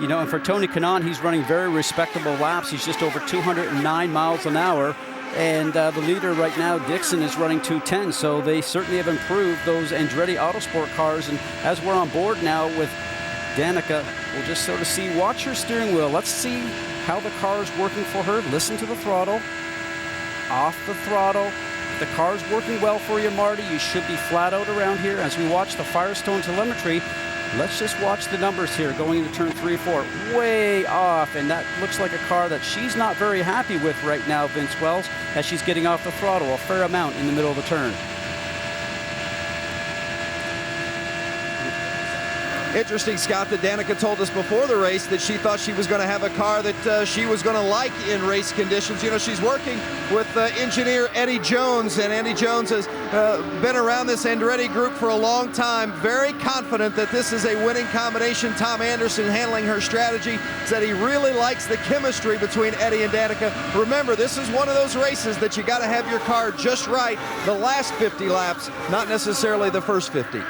You know, and for Tony Kanaan, he's running very respectable laps. He's just over 209 miles an hour. And the leader right now, Dixon, is running 210, so they certainly have improved those Andretti Autosport cars. And as we're on board now with Danica, we'll just sort of see, watch her steering wheel. Let's see how the car is working for her. Listen to the throttle. Off the throttle. If the car's working well for you, Marty, you should be flat out around here. As we watch the Firestone telemetry, let's just watch the numbers here going into turn 3, 4. Way off, and that looks like a car that she's not very happy with right now, Vince Wells, as she's getting off the throttle a fair amount in the middle of the turn. Interesting, Scott, that Danica told us before the race that she thought she was going to have a car that she was going to like in race conditions. You know, she's working with engineer Eddie Jones, and Eddie Jones has been around this Andretti group for a long time. Very confident that this is a winning combination. Tom Anderson handling her strategy said he really likes the chemistry between Eddie and Danica. Remember, this is one of those races that you got to have your car just right the last 50 laps, not necessarily the first 50.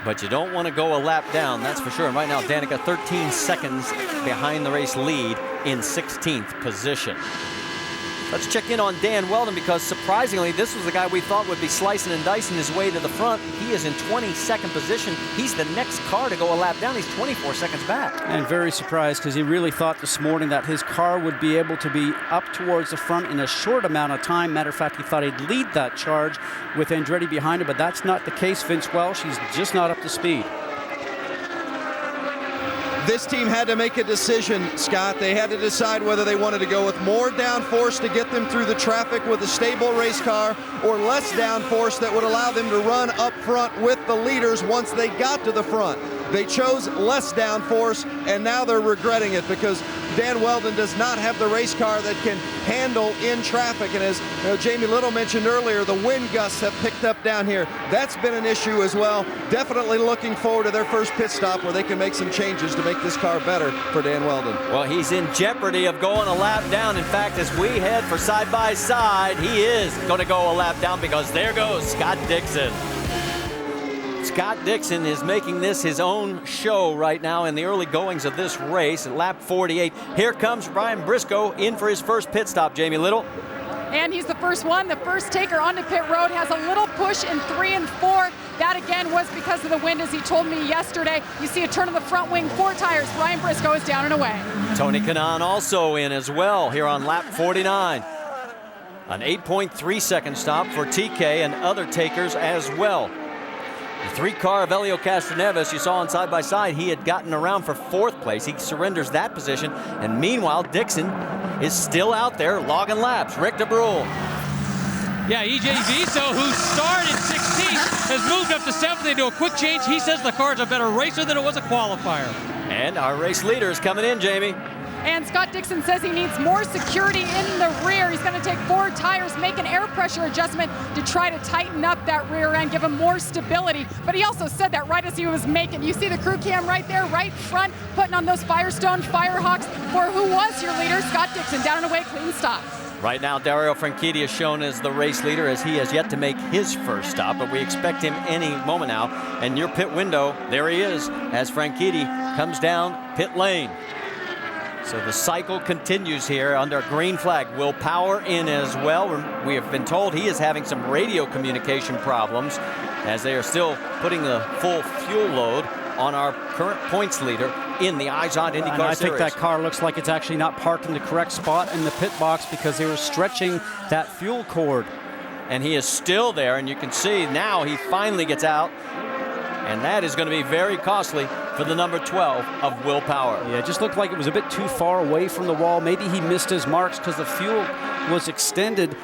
But you don't want to go a lap down, that's for sure. And right now, Danica 13 seconds behind the race lead in 16th position. Let's check in on Dan Weldon, because surprisingly, this was the guy we thought would be slicing and dicing his way to the front. He is in 22nd position. He's the next car to go a lap down. He's 24 seconds back. And very surprised, because he really thought this morning that his car would be able to be up towards the front in a short amount of time. Matter of fact, he thought he'd lead that charge with Andretti behind him, but that's not the case, Vince Welsh. He's just not up to speed. This team had to make a decision, Scott. They had to decide whether they wanted to go with more downforce to get them through the traffic with a stable race car, or less downforce that would allow them to run up front with the leaders once they got to the front. They chose less downforce, and now they're regretting it, because Dan Weldon does not have the race car that can handle in traffic. And as Jamie Little mentioned earlier, the wind gusts have picked up down here. That's been an issue as well. Definitely looking forward to their first pit stop where they can make some changes to make this car better for Dan Weldon. Well, he's in jeopardy of going a lap down. In fact, as we head for side-by-side, he is going to go a lap down, because there goes Scott Dixon. Scott Dixon is making this his own show right now in the early goings of this race at lap 48. Here comes Ryan Briscoe in for his first pit stop, Jamie Little. And he's the first one, the first taker onto pit road, has a little push in 3 and 4. That again was because of the wind, as he told me yesterday. You see a turn on the front wing, 4 tires. Ryan Briscoe is down and away. Tony Kanaan also in as well here on lap 49. An 8.3 second stop for TK and other takers as well. The 3-car of Helio Castroneves, you saw on side-by-side, he had gotten around for 4th place. He surrenders that position, and meanwhile, Dixon is still out there logging laps. Rick DeBrule. Yeah, E.J. Viso, who started 16th, has moved up to 7th. They do a quick change. He says the car's a better racer than it was a qualifier. And our race leader is coming in, Jamie. And Scott Dixon says he needs more security in the rear. He's going to take 4 tires, make an air pressure adjustment to try to tighten up that rear end, give him more stability. But he also said that right as he was making. You see the crew cam right there, right front, putting on those Firestone Firehawks for who was your leader, Scott Dixon. Down and away, clean stop. Right now, Dario Franchitti is shown as the race leader, as he has yet to make his first stop, but we expect him any moment now. And your pit window, there he is, as Franchitti comes down pit lane. So the cycle continues here under green flag. Will Power in as well. We have been told he is having some radio communication problems as they are still putting the full fuel load on our current points leader in the IZOD IndyCar and I Series. think that car looks like it's actually not parked in the correct spot in the pit box because they were stretching that fuel cord. And he is still there, and you can see now he finally gets out, and that is going to be very costly for the number 12 of Will Power. Yeah, it just looked like it was a bit too far away from the wall. Maybe he missed his marks because the fuel was extended,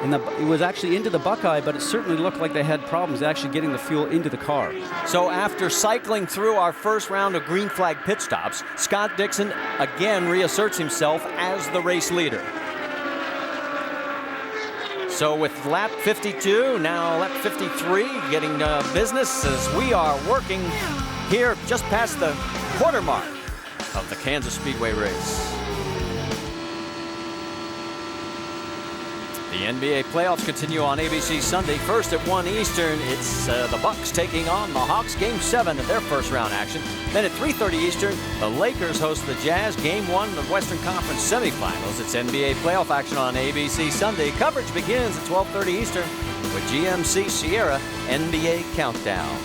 and it was actually into the Buckeye, but it certainly looked like they had problems actually getting the fuel into the car. So after cycling through our first round of green flag pit stops, Scott Dixon again reasserts himself as the race leader. So with lap 52, now lap 53, getting business as we are working here just past the quarter mark of the Kansas Speedway race. The NBA playoffs continue on ABC Sunday. First at 1 Eastern, it's the Bucks taking on the Hawks. Game 7 of their first round action. Then at 3:30 Eastern, the Lakers host the Jazz. Game 1 of the Western Conference semifinals. It's NBA playoff action on ABC Sunday. Coverage begins at 12:30 Eastern with GMC Sierra NBA Countdown.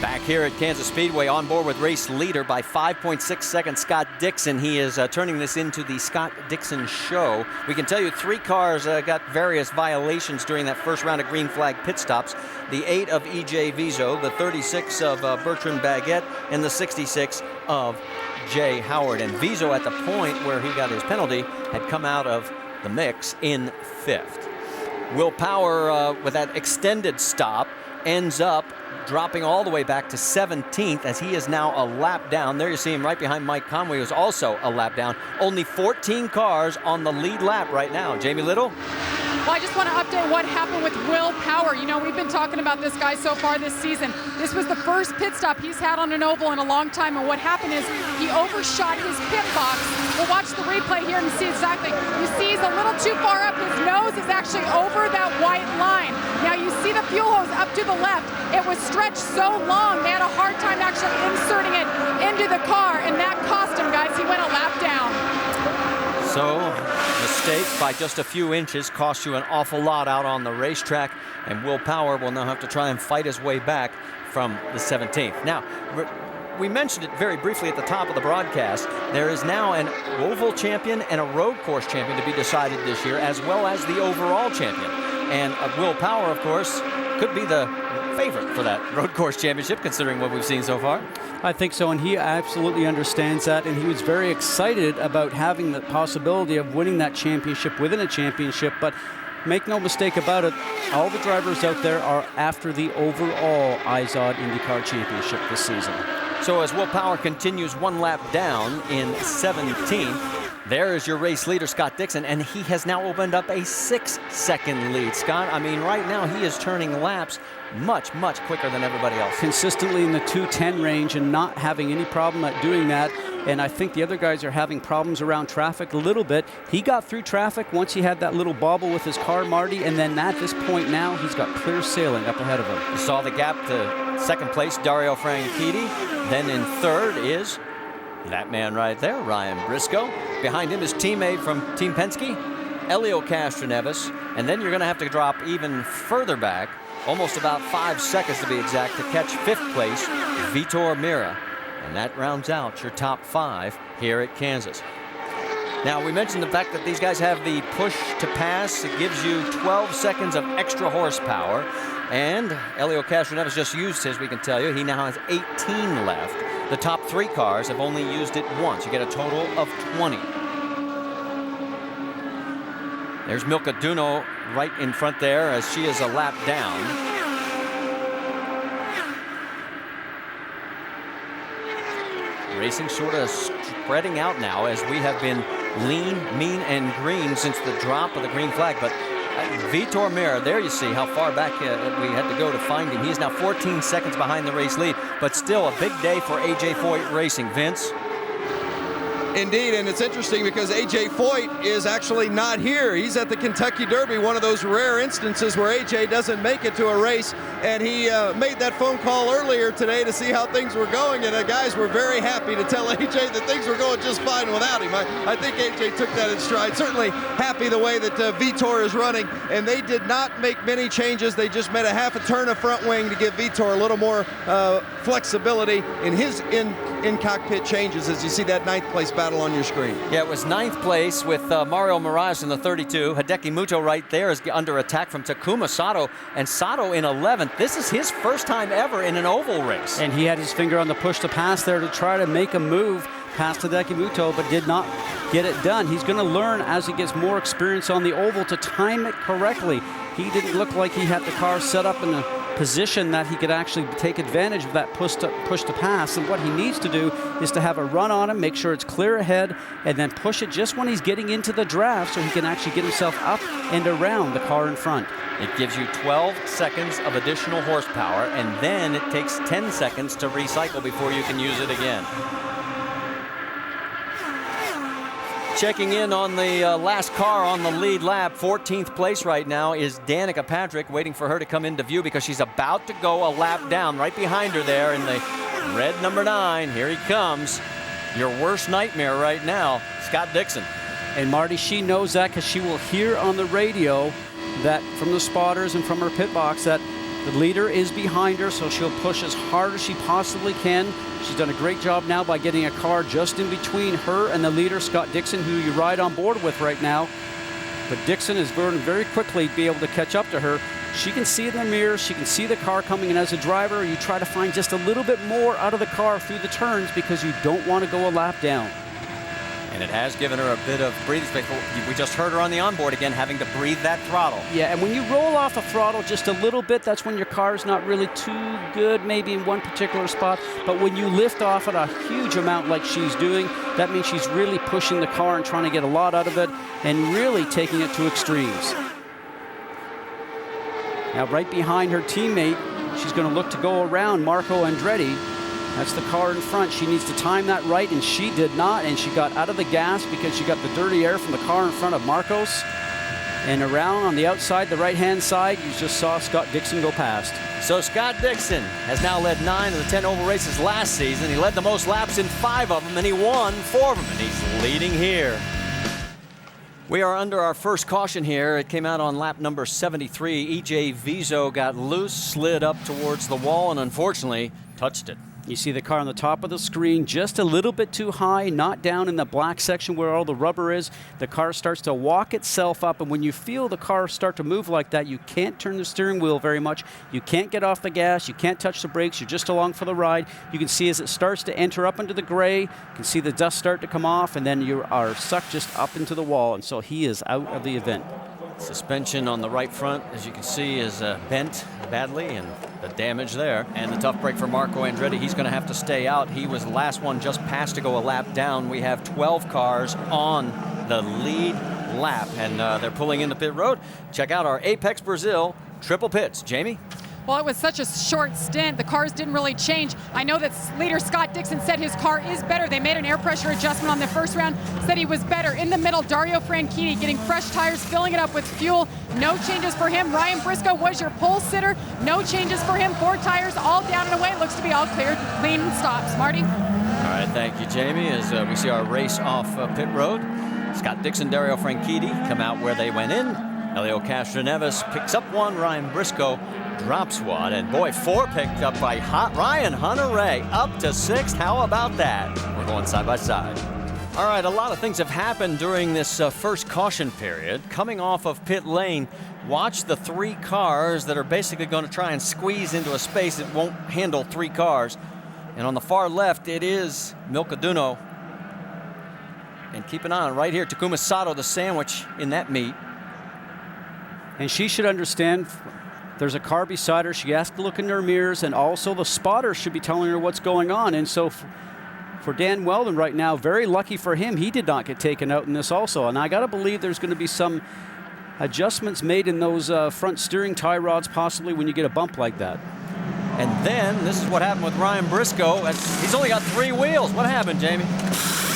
Back here at Kansas Speedway, on board with race leader by 5.6 seconds, Scott Dixon. He is turning this into the Scott Dixon Show. We can tell you 3 cars got various violations during that first round of green flag pit stops. The 8 of E.J. Vizo, the 36 of Bertrand Baguette, and the 66 of Jay Howard. And Vizo, at the point where he got his penalty, had come out of the mix in 5th. Will Power, with that extended stop, ends up dropping all the way back to 17th as he is now a lap down. There you see him right behind Mike Conway, who's also a lap down. Only 14 cars on the lead lap right now. Jamie Little? Well, I just want to update what happened with Will Power. You know, we've been talking about this guy so far this season. This was the first pit stop he's had on an oval in a long time, and what happened is he overshot his pit box. We'll watch the replay here and see exactly. You see he's a little too far up. His nose is actually over that white line. Now you see the fuel hose up to the left. It was stretched so long, they had a hard time actually inserting it into the car, and that cost him, guys. He went a lap down. So, mistake by just a few inches cost you an awful lot out on the racetrack, and Will Power will now have to try and fight his way back from the 17th. Now, we mentioned it very briefly at the top of the broadcast. There is now an oval champion and a road course champion to be decided this year, as well as the overall champion. And Will Power, of course, could be the favorite for that road course championship, considering what we've seen so far. I think so, and he absolutely understands that, and he was very excited about having the possibility of winning that championship within a championship. But make no mistake about it, all the drivers out there are after the overall IZOD IndyCar Championship this season. So as Will Power continues one lap down in 17th, there is your race leader, Scott Dixon, and he has now opened up a 6-second lead. Scott, I mean, right now he is turning laps much, much quicker than everybody else. Consistently in the 2:10 range and not having any problem at doing that. And I think the other guys are having problems around traffic a little bit. He got through traffic once he had that little bobble with his car, Marty, and then at this point now, he's got clear sailing up ahead of him. You saw the gap to second place, Dario Franchitti. Then in third is that man right there, Ryan Briscoe. Behind him is teammate from Team Penske, Elio Castroneves. And then you're going to have to drop even further back, almost about 5 seconds to be exact, to catch 5th place, Vitor Meira. And that rounds out your top 5 here at Kansas. Now, we mentioned the fact that these guys have the push to pass. It gives you 12 seconds of extra horsepower. And Elio Castroneves just used his, we can tell you. He now has 18 left. The top 3 cars have only used it once. You get a total of 20. There's Milka Duno right in front there as she is a lap down. Racing sort of spreading out now as we have been lean, mean, and green since the drop of the green flag. But Vitor Meira, there you see how far back we had to go to find him. He's now 14 seconds behind the race lead, but still a big day for AJ Foyt Racing. Vince? Indeed, and it's interesting because A.J. Foyt is actually not here. He's at the Kentucky Derby, one of those rare instances where A.J. doesn't make it to a race, and he made that phone call earlier today to see how things were going, and the guys were very happy to tell A.J. that things were going just fine without him. I think A.J. took that in stride. Certainly happy the way that Vitor is running, and they did not make many changes. They just made a half a turn of front wing to give Vitor a little more flexibility in his in-cockpit changes, as you see that 9th place battle on your screen. Yeah, it was 9th place with Mario Moraes in the 32. Hideki Muto right there is under attack from Takuma Sato, and Sato in 11th. This is his first time ever in an oval race. And he had his finger on the push to pass there to try to make a move past Hideki Muto, but did not get it done. He's going to learn as he gets more experience on the oval to time it correctly. He didn't look like he had the car set up in a position that he could actually take advantage of that push to pass, and what he needs to do is to have a run on him, make sure it's clear ahead, and then push it just when he's getting into the draft so he can actually get himself up and around the car in front. It gives you 12 seconds of additional horsepower, and then it takes 10 seconds to recycle before you can use it again. Checking in on the last car on the lead lap, 14th place right now is Danica Patrick, waiting for her to come into view because she's about to go a lap down. Right behind her there in the red number 9. Here he comes. Your worst nightmare right now, Scott Dixon. And Marty, she knows that because she will hear on the radio that from the spotters and from her pit box that the leader is behind her, so she'll push as hard as she possibly can. She's done a great job now by getting a car just in between her and the leader, Scott Dixon, who you ride on board with right now. But Dixon is going to very quickly be able to catch up to her. She can see in the mirrors, she can see the car coming, and as a driver, you try to find just a little bit more out of the car through the turns because you don't want to go a lap down. And it has given her a bit of breathing space. We just heard her on the onboard again, having to breathe that throttle. Yeah, and when you roll off the throttle just a little bit, that's when your car's not really too good, maybe in one particular spot. But when you lift off at a huge amount like she's doing, that means she's really pushing the car and trying to get a lot out of it and really taking it to extremes. Now, right behind her teammate, she's going to look to go around Marco Andretti. That's the car in front. She needs to time that right, and she did not, and she got out of the gas because she got the dirty air from the car in front of Marcos. And around on the outside, the right-hand side, you just saw Scott Dixon go past. So Scott Dixon has now led 9 of the 10 oval races last season. He led the most laps in 5 of them, and he won 4 of them, and he's leading here. We are under our first caution here. It came out on lap number 73. E.J. Vizo got loose, slid up towards the wall, and unfortunately touched it. You see the car on the top of the screen just a little bit too high, not down in the black section where all the rubber is. The car starts to walk itself up, and when you feel the car start to move like that, you can't turn the steering wheel very much. You can't get off the gas. You can't touch the brakes. You're just along for the ride. You can see as it starts to enter up into the gray, you can see the dust start to come off, and then you are sucked just up into the wall, and so he is out of the event. Suspension on the right front, as you can see, is bent badly, and the damage there. And the tough break for Marco Andretti. He's going to have to stay out. He was the last one just past to go a lap down. We have 12 cars on the lead lap, and they're pulling into pit road. Check out our Apex Brazil triple pits. Jamie? Well, it was such a short stint. The cars didn't really change. I know that leader Scott Dixon said his car is better. They made an air pressure adjustment on the first round, said he was better. In the middle, Dario Franchitti getting fresh tires, filling it up with fuel. No changes for him. Ryan Briscoe was your pole sitter. No changes for him. 4 tires all down and away. Looks to be all cleared, clean stops. Marty? All right, thank you, Jamie. As we see our race off pit road, Scott Dixon, Dario Franchitti come out where they went in. Helio Castroneves picks up 1. Ryan Briscoe drops 1, and boy, 4 picked up by Ryan Hunter-Reay, up to 6th. How about that? We're going side by side. All right, a lot of things have happened during this first caution period. Coming off of pit lane, watch the 3 cars that are basically going to try and squeeze into a space that won't handle 3 cars. And on the far left, it is Milka Duno. And keep an eye on right here, Takuma Sato, the sandwich in that meet. And she should understand there's a car beside her. She has to look in her mirrors, and also the spotter should be telling her what's going on. And so for Dan Weldon right now, very lucky for him, he did not get taken out in this also. And I got to believe there's going to be some adjustments made in those front steering tie rods possibly when you get a bump like that. And then this is what happened with Ryan Briscoe. He's only got 3 wheels. What happened, Jamie?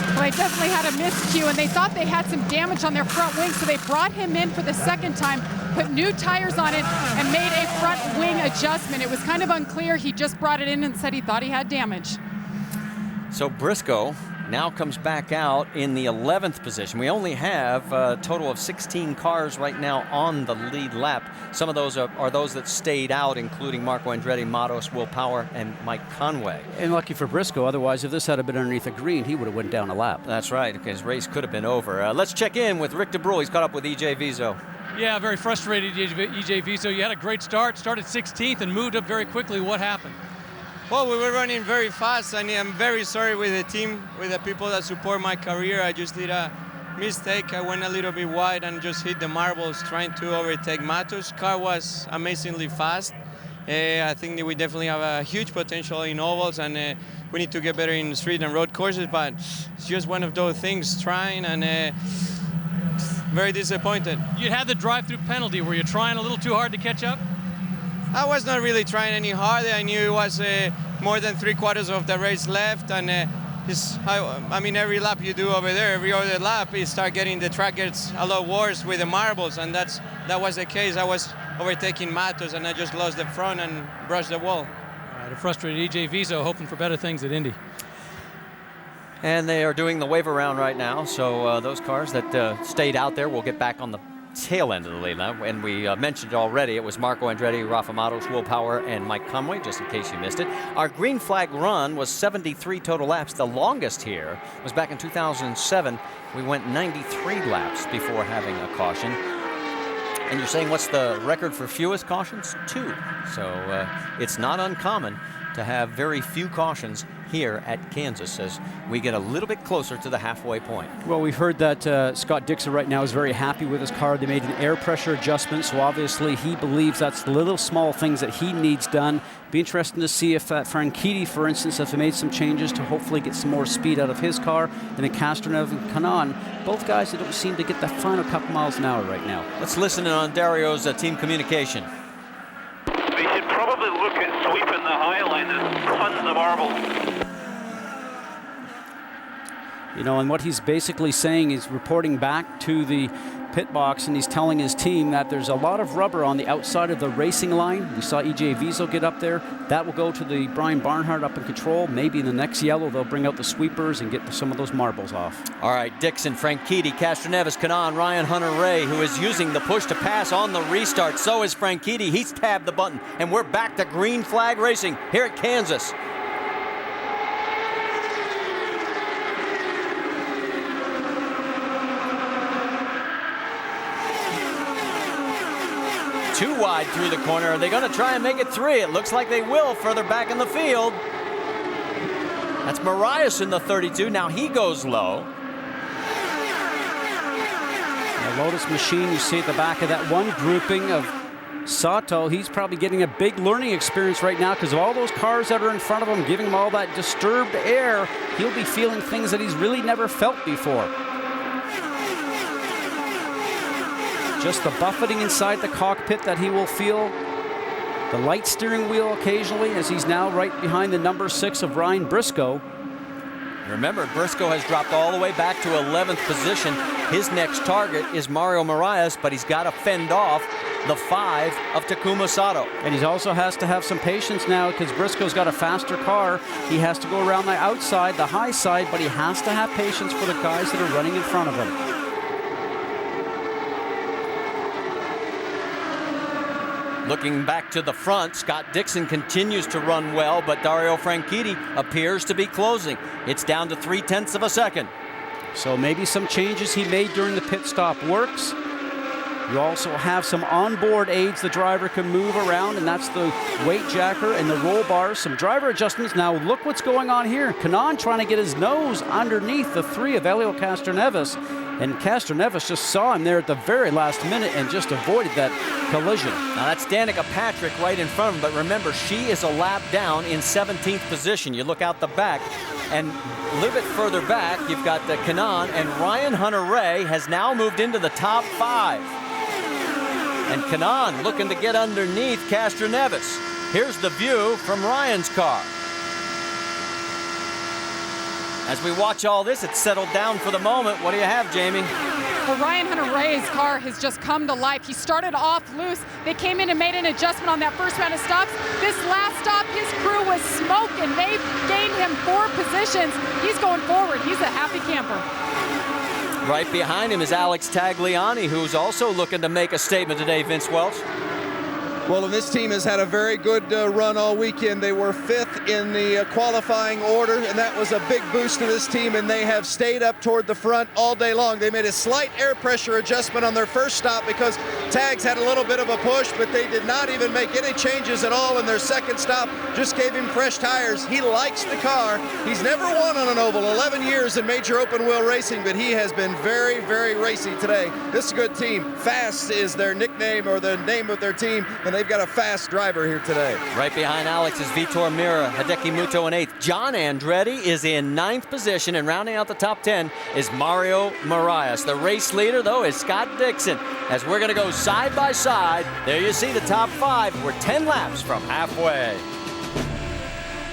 Well, they definitely had a miscue, and they thought they had some damage on their front wing, so they brought him in for the second time, put new tires on it, and made a front wing adjustment. It was kind of unclear. He just brought it in and said he thought he had damage. So Briscoe now comes back out in the 11th position. We only have a total of 16 cars right now on the lead lap. Some of those are those that stayed out, including Marco Andretti, Matos, Will Power, and Mike Conway. And lucky for Briscoe, otherwise if this had been underneath the green, he would have went down a lap. That's right, his race could have been over. Let's check in with Rick DeBrule. He's caught up with EJ Viso. Yeah, very frustrated, EJ Viso. You had a great start, started 16th and moved up very quickly. What happened? Well, we were running very fast, and I'm very sorry with the team, with the people that support my career. I just did a mistake. I went a little bit wide and just hit the marbles trying to overtake Matos. Car was amazingly fast. I think that we definitely have a huge potential in ovals, and we need to get better in street and road courses, but it's just one of those things, trying, and very disappointed. You had the drive-through penalty. Were you trying a little too hard to catch up? I was not really trying any harder. I knew it was more than 3/4 of the race left, and I mean, every lap you do over there, every other lap, you start getting, the track gets a lot worse with the marbles, and that was the case. I was overtaking Matos, and I just lost the front and brushed the wall. All right, a frustrated EJ Viso, hoping for better things at Indy. And they are doing the wave around right now, so those cars that stayed out there will get back on the tail end of the lead now. And we mentioned already, it was Marco Andretti, Rafa Matos, Will Power, and Mike Conway, just in case you missed it. Our green flag run was 73 total laps. The longest here was back in 2007. We went 93 laps before having a caution. And you're saying what's the record for fewest cautions? 2. So it's not uncommon to have very few cautions here at Kansas as we get a little bit closer to the halfway point. Well, we've heard that Scott Dixon right now is very happy with his car. They made an air pressure adjustment, so obviously he believes that's the little small things that he needs done. Be interesting to see if Franchitti, for instance, if they made some changes to hopefully get some more speed out of his car. And then Castroneves and Kanaan, both guys that don't seem to get the final couple miles an hour right now. Let's listen in on Dario's team communication. They should probably look at sweeping the high line. There's tons of marbles. You know, and what he's basically saying is reporting back to the pit box, and he's telling his team that there's a lot of rubber on the outside of the racing line. We saw EJ Viso get up there. That will go to the Brian Barnhart up in control. Maybe in the next yellow, they'll bring out the sweepers and get some of those marbles off. All right, Dixon, Franchitti, Castroneves, Kanaan, Ryan Hunter-Reay, who is using the push to pass on the restart. So is Franchitti. He's tabbed the button, and we're back to green flag racing here at Kansas. Too wide through the corner. Are they going to try and make it 3? It looks like they will further back in the field. That's Marias in the 32. Now he goes low. The Lotus machine, you see at the back of that one grouping of Sato. He's probably getting a big learning experience right now because of all those cars that are in front of him, giving him all that disturbed air. He'll be feeling things that he's really never felt before. Just the buffeting inside the cockpit that he will feel. The light steering wheel occasionally as he's now right behind the number 6 of Ryan Briscoe. Remember, Briscoe has dropped all the way back to 11th position. His next target is Mario Marias, but he's got to fend off the 5 of Takuma Sato. And he also has to have some patience now because Briscoe's got a faster car. He has to go around the outside, the high side, but he has to have patience for the guys that are running in front of him. Looking back to the front, Scott Dixon continues to run well, but Dario Franchitti appears to be closing. It's down to 0.3 of a second. So maybe some changes he made during the pit stop works. You also have some onboard aids the driver can move around, and that's the weight jacker and the roll bars. Some driver adjustments. Now look what's going on here. Kanaan trying to get his nose underneath the 3 of Helio Castroneves. And Castroneves just saw him there at the very last minute and just avoided that collision. Now that's Danica Patrick right in front of him, but remember, she is a lap down in 17th position. You look out the back, and a little bit further back, you've got Kanaan, and Ryan Hunter-Reay has now moved into the top 5. And Kanaan looking to get underneath Castroneves. Here's the view from Ryan's car. As we watch all this, it's settled down for the moment. What do you have, Jamie? Well, Ryan Hunter-Reay's car has just come to life. He started off loose. They came in and made an adjustment on that first round of stops. This last stop, his crew was smoking. They've gained him 4 positions. He's going forward. He's a happy camper. Right behind him is Alex Tagliani, who's also looking to make a statement today, Vince Welch. Well, and this team has had a very good run all weekend. They were 5th in the qualifying order, and that was a big boost to this team, and they have stayed up toward the front all day long. They made a slight air pressure adjustment on their first stop because Tags had a little bit of a push, but they did not even make any changes at all in their second stop. Just gave him fresh tires. He likes the car. He's never won on an oval, 11 years in major open wheel racing, but he has been very, very racy today. This is a good team. Fast is their nickname or the name of their team, and they've got a fast driver here today. Right behind Alex is Vitor Mira, Hideki Muto in 8th. John Andretti is in 9th position, and rounding out the top 10 is Mario Marias. The race leader, though, is Scott Dixon. As we're going to go side by side, there you see the top 5. We're 10 laps from halfway.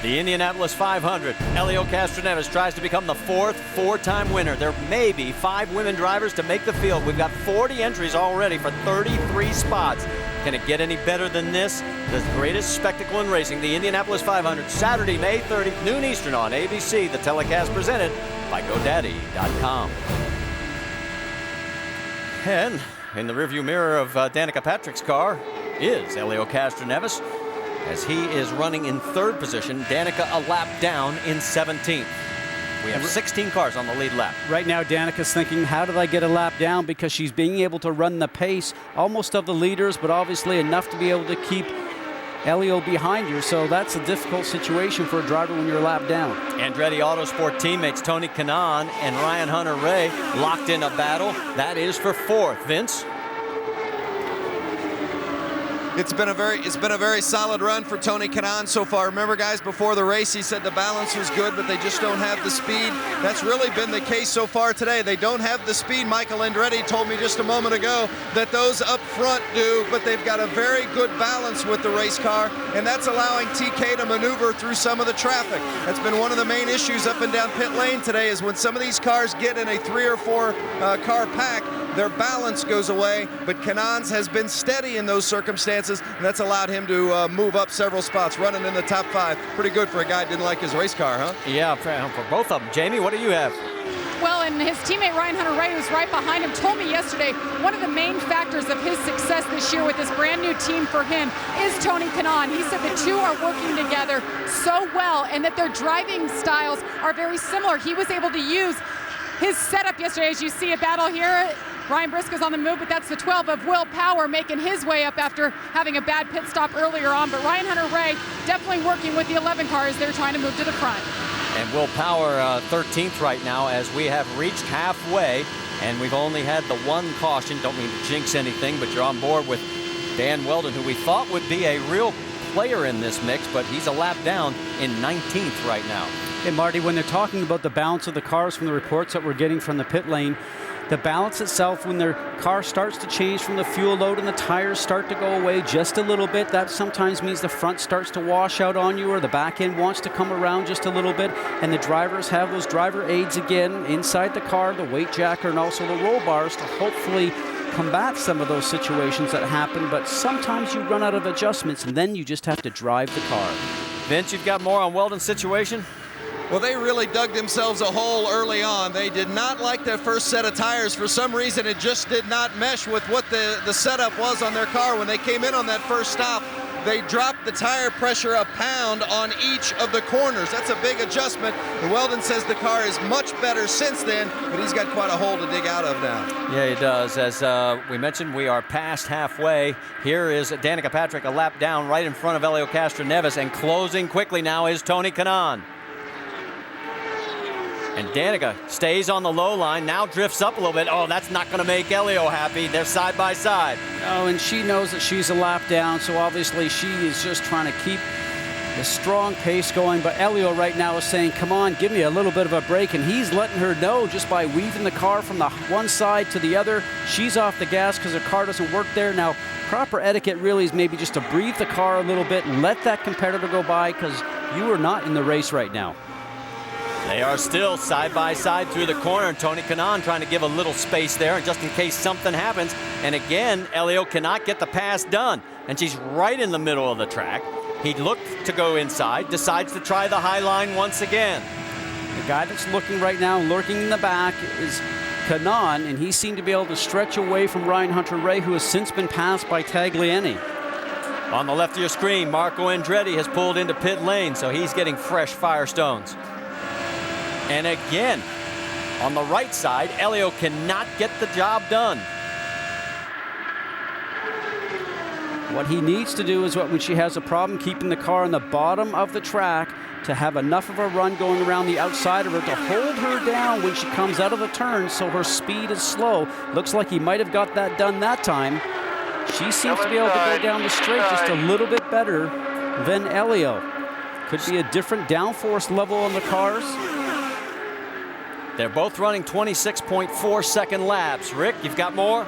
The Indianapolis 500, Helio Castroneves tries to become the 4th 4-time winner. There may be 5 women drivers to make the field. We've got 40 entries already for 33 spots. Can it get any better than this? The greatest spectacle in racing, the Indianapolis 500, Saturday, May 30th, noon Eastern on ABC. The telecast presented by GoDaddy.com. And in the rearview mirror of Danica Patrick's car is Helio Castroneves, as he is running in 3rd position. Danica a lap down in 17th. We have 16 cars on the lead lap. Right now, Danica's thinking, how did I get a lap down? Because she's being able to run the pace almost of the leaders, but obviously enough to be able to keep Helio behind you. So that's a difficult situation for a driver when you're a lap down. Andretti Autosport teammates Tony Kanaan and Ryan Hunter-Reay locked in a battle. That is for 4th. Vince? It's been a very solid run for Tony Kanaan so far. Remember, guys, before the race, he said the balance was good, but they just don't have the speed. That's really been the case so far today. They don't have the speed. Michael Andretti told me just a moment ago that those up front do, but they've got a very good balance with the race car, and that's allowing TK to maneuver through some of the traffic. That's been one of the main issues up and down pit lane today, is when some of these cars get in a 3 or 4 car pack, their balance goes away, but Kanaan's has been steady in those circumstances, and that's allowed him to move up several spots, running in the top 5. Pretty good for a guy who didn't like his race car, huh? Yeah, for both of them. Jamie, what do you have? Well, and his teammate Ryan Hunter-Reay, who's right behind him, told me yesterday one of the main factors of his success this year with this brand new team for him is Tony Kanaan. He said the two are working together so well and that their driving styles are very similar. He was able to use his setup yesterday, as you see a battle here. Ryan Briscoe's on the move, but that's the 12 of Will Power making his way up after having a bad pit stop earlier on. But Ryan Hunter-Reay definitely working with the 11 cars. They're trying to move to the front. And Will Power 13th right now, as we have reached halfway, and we've only had the 1 caution. Don't mean to jinx anything, but you're on board with Dan Weldon, who we thought would be a real player in this mix, but he's a lap down in 19th right now. And Marty, when they're talking about the balance of the cars from the reports that we're getting from the pit lane, the balance itself, when their car starts to change from the fuel load and the tires start to go away just a little bit, that sometimes means the front starts to wash out on you, or the back end wants to come around just a little bit, and the drivers have those driver aids again inside the car, the weight jacker and also the roll bars, to hopefully combat some of those situations that happen. But sometimes you run out of adjustments and then you just have to drive the car. Vince, you've got more on Weldon's situation? Well, they really dug themselves a hole early on. They did not like that first set of tires. For some reason, it just did not mesh with what the setup was on their car. When they came in on that first stop, they dropped the tire pressure a pound on each of the corners. That's a big adjustment. And Weldon says the car is much better since then, but he's got quite a hole to dig out of now. Yeah, he does. As we mentioned, we are past halfway. Here is Danica Patrick, a lap down right in front of Helio Castroneves, and closing quickly now is Tony Kanaan. And Danica stays on the low line, now drifts up a little bit. Oh, that's not going to make Helio happy. They're side by side. Oh, and she knows that she's a lap down, so obviously she is just trying to keep the strong pace going. But Helio right now is saying, come on, give me a little bit of a break. And he's letting her know just by weaving the car from the one side to the other. She's off the gas because her car doesn't work there. Now, proper etiquette really is maybe just to breathe the car a little bit and let that competitor go by, because you are not in the race right now. They are still side by side through the corner. Tony Kanaan trying to give a little space there, and just in case something happens. And again, Elio cannot get the pass done. And she's right in the middle of the track. He looked to go inside, decides to try the high line once again. The guy that's looking right now, lurking in the back, is Kanaan, and he seemed to be able to stretch away from Ryan Hunter-Reay, who has since been passed by Tagliani. On the left of your screen, Marco Andretti has pulled into pit lane, so he's getting fresh Firestones. And again, on the right side, Elio cannot get the job done. What he needs to do is when she has a problem keeping the car on the bottom of the track, to have enough of a run going around the outside of her to hold her down when she comes out of the turn so her speed is slow. Looks like he might have got that done that time. She seems to be able to go down the straight just a little bit better than Elio. Could be a different downforce level on the cars. They're both running 26.4-second laps. Rick, you've got more?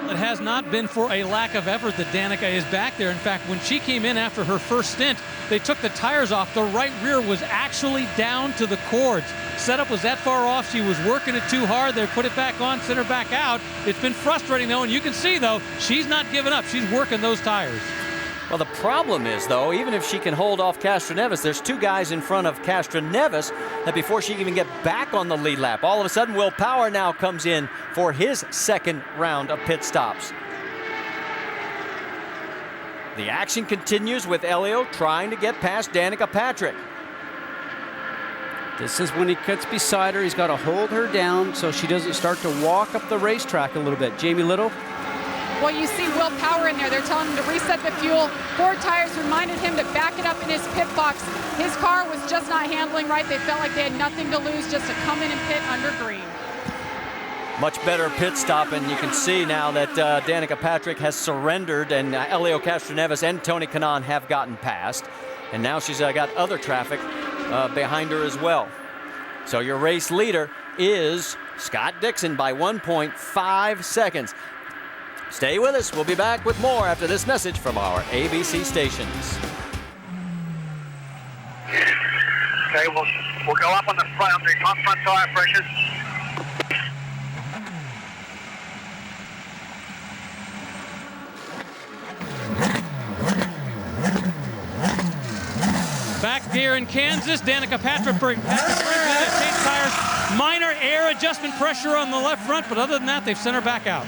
It has not been for a lack of effort that Danica is back there. In fact, when she came in after her first stint, they took the tires off. The right rear was actually down to the cords. Setup was that far off. She was working it too hard. They put it back on, sent her back out. It's been frustrating, though, and you can see, though, she's not giving up. She's working those tires. Well, the problem is, though, even if she can hold off Castroneves, there's two guys in front of Castroneves that before she can even get back on the lead lap, all of a sudden Will Power now comes in for his second round of pit stops. The action continues with Elio trying to get past Danica Patrick. This is when he gets beside her. He's got to hold her down so she doesn't start to walk up the racetrack a little bit. Jamie Little? Well, you see Will Power in there. They're telling him to reset the fuel. 4 tires reminded him to back it up in his pit box. His car was just not handling right. They felt like they had nothing to lose, just to come in and pit under green. Much better pit stop, and you can see now that Danica Patrick has surrendered, and Elio Castroneves and Tony Kanaan have gotten past. And now she's got other traffic behind her as well. So your race leader is Scott Dixon by 1.5 seconds. Stay with us. We'll be back with more after this message from our ABC stations. Okay, we'll go up on the front tire pressures. Back here in Kansas, Danica Patrick brings in at chase tires. Minor air adjustment pressure on the left front, but other than that, they've sent her back out.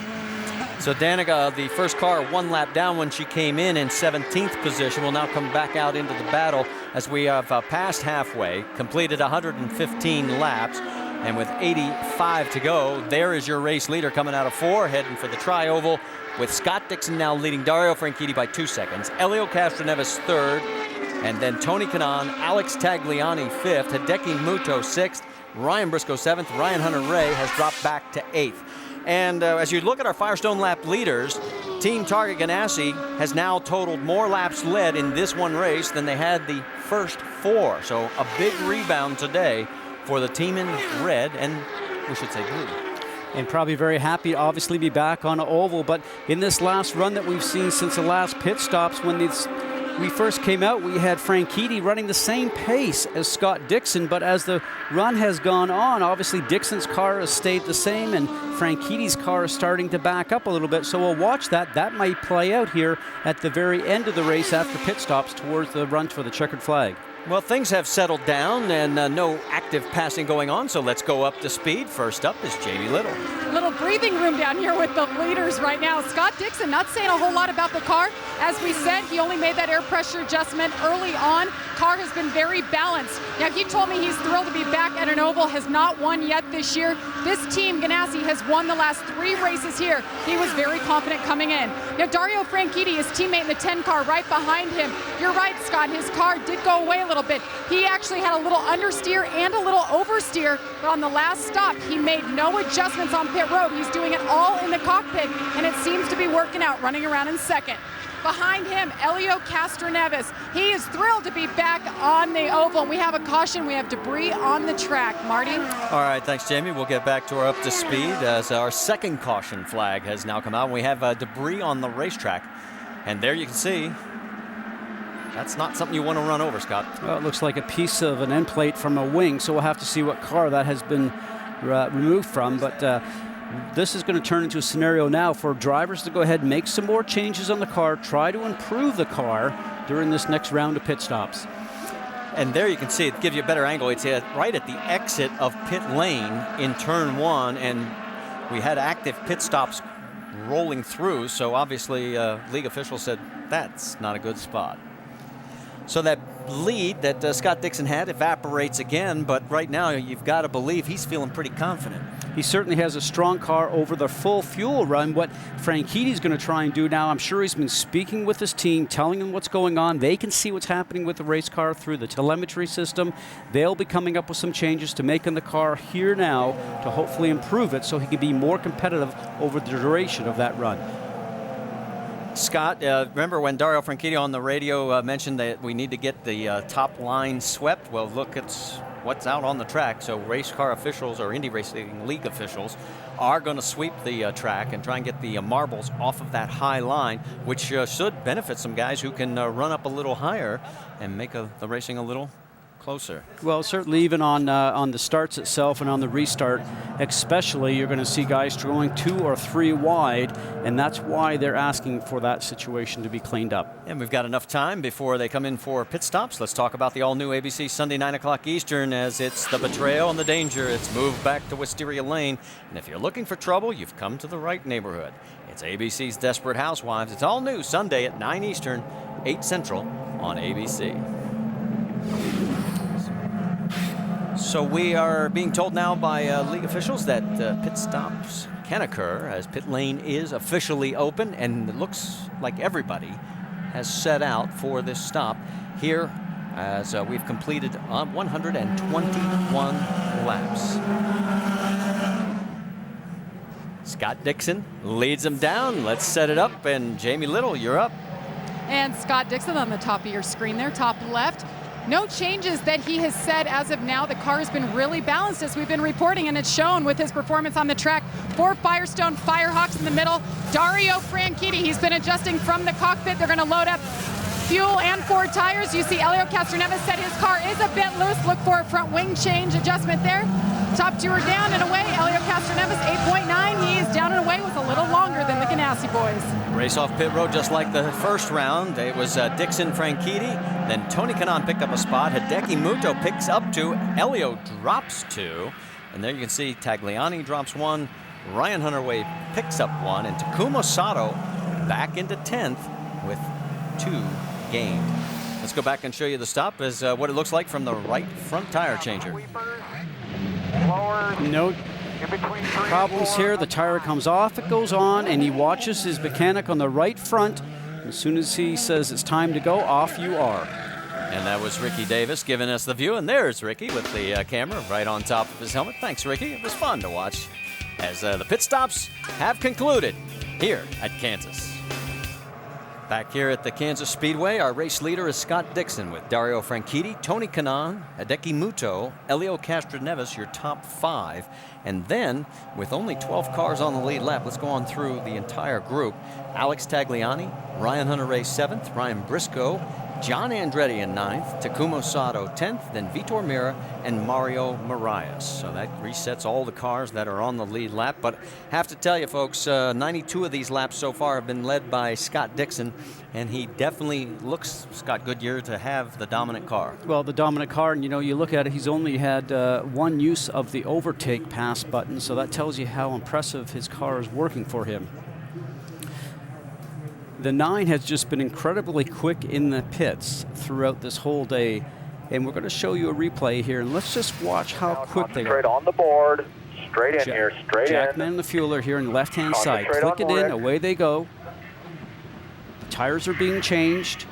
So Danica, the first car, 1 lap down when she came in 17th position, will now come back out into the battle as we have passed halfway, completed 115 laps, and with 85 to go, there is your race leader coming out of 4, heading for the tri-oval, with Scott Dixon now leading Dario Franchitti by 2 seconds, Elio Castroneves 3rd, and then Tony Kanaan, Alex Tagliani 5th, Hideki Muto 6th, Ryan Briscoe 7th, Ryan Hunter-Reay has dropped back to 8th. And as you look at our Firestone lap leaders, Team Target Ganassi has now totaled more laps led in this one race than they had the first 4. So a big rebound today for the team in red, and we should say blue. And probably very happy to obviously be back on an oval. But in this last run that we've seen since the last pit stops, when we first came out, we had Franchitti running the same pace as Scott Dixon, but as the run has gone on, obviously Dixon's car has stayed the same and Franchitti's car is starting to back up a little bit, so we'll watch that. That might play out here at the very end of the race after pit stops towards the run for the checkered flag. Well, things have settled down and no active passing going on, so let's go up to speed. First up is Jamie Little. Little breathing room down here with the leaders right now. Scott Dixon not saying a whole lot about the car. As we said, he only made that air pressure adjustment early on. Car has been very balanced. Now, he told me he's thrilled to be back at an oval, has not won yet this year. This team, Ganassi, has won the last 3 races here. He was very confident coming in. Now, Dario Franchitti, his teammate in the 10 car right behind him. You're right, Scott, his car did go away a little bit. He actually had a little understeer and a little oversteer, but on the last stop, he made no adjustments on pit road. He's doing it all in the cockpit, and it seems to be working out, running around in second. Behind him, Elio Castroneves. He is thrilled to be back on the oval. We have a caution. We have debris on the track. Marty? All right, thanks, Jamie. We'll get back to our up to speed as our second caution flag has now come out. We have debris on the racetrack. And there you can see That's not something you want to run over, Scott. Well, it looks like a piece of an end plate from a wing, so we'll have to see what car that has been removed from. But this is going to turn into a scenario now for drivers to go ahead and make some more changes on the car, try to improve the car during this next round of pit stops. And there you can see it gives you a better angle. It's right at the exit of pit lane in turn 1, and we had active pit stops rolling through, so obviously league officials said that's not a good spot. So that lead that Scott Dixon had evaporates again, but right now you've got to believe he's feeling pretty confident. He certainly has a strong car over the full fuel run. What Franchitti's going to try and do now, I'm sure he's been speaking with his team, telling them what's going on. They can see what's happening with the race car through the telemetry system. They'll be coming up with some changes to make in the car here now to hopefully improve it so he can be more competitive over the duration of that run. Scott, remember when Dario Franchitti on the radio mentioned that we need to get the top line swept? Well, look, it's what's out on the track. So race car officials or Indy Racing League officials are going to sweep the track and try and get the marbles off of that high line, which should benefit some guys who can run up a little higher and make the racing a little closer. Well, certainly even on the starts itself and on the restart especially, you're going to see guys going 2 or 3 wide, and that's why they're asking for that situation to be cleaned up. And we've got enough time before they come in for pit stops. Let's talk about the all-new ABC Sunday 9 o'clock Eastern, as it's the betrayal and the danger. It's moved back to Wisteria Lane, and if you're looking for trouble, you've come to the right neighborhood. It's ABC's Desperate Housewives. It's all new Sunday at 9 Eastern, 8 Central on ABC. So we are being told now by league officials that pit stops can occur as pit lane is officially open, and it looks like everybody has set out for this stop here as we've completed 121 laps. Scott Dixon leads them down. Let's set it up, and Jamie Little, you're up. And Scott Dixon on the top of your screen there, top left. No changes that he has said as of now. The car has been really balanced as we've been reporting, and it's shown with his performance on the track. 4 Firestone Firehawks in the middle. Dario Franchitti, he's been adjusting from the cockpit. They're going to load up fuel and 4 tires. You see Elio Castroneves said his car is a bit loose. Look for a front wing change adjustment there. Top 2 are down and away. Elio Castroneves 8.9. He's down and away, was a little longer than the Ganassi boys. Race off pit road just like the first round. It was Dixon Franchitti, then Tony Kanaan picked up a spot. Hideki Muto picks up 2. Elio drops 2. And there you can see Tagliani drops 1. Ryan Hunter-Reay picks up 1. And Takuma Sato back into 10th with 2 gained. Let's go back and show you the stop as what it looks like from the right front tire changer. No problems here. The tire comes off, it goes on, and he watches his mechanic on the right front. As soon as he says it's time to go, off you are. And that was Ricky Davis giving us the view. And there's Ricky with the camera right on top of his helmet. Thanks, Ricky. It was fun to watch as the pit stops have concluded here at Kansas. Back here at the Kansas Speedway, our race leader is Scott Dixon with Dario Franchitti, Tony Kanaan, Hideki Muto, Elio Castroneves, your top 5. And then, with only 12 cars on the lead lap, let's go on through the entire group. Alex Tagliani, Ryan Hunter-Reay 7th, Ryan Briscoe, John Andretti in 9th, Takuma Sato 10th, then Vitor Meira and Mario Moraes. So that resets all the cars that are on the lead lap. But have to tell you, folks, 92 of these laps so far have been led by Scott Dixon, and he definitely looks, Scott Goodyear, to have the dominant car. Well, the dominant car, and you look at it, he's only had 1 use of the overtake pass button, so that tells you how impressive his car is working for him. The 9 has just been incredibly quick in the pits throughout this whole day, and we're going to show you a replay here, and let's just watch how quick they are. Straight on the board, straight in here, straight in. Jackman and the fueler here on the left-hand side. Click it in, away they go. The tires are being changed,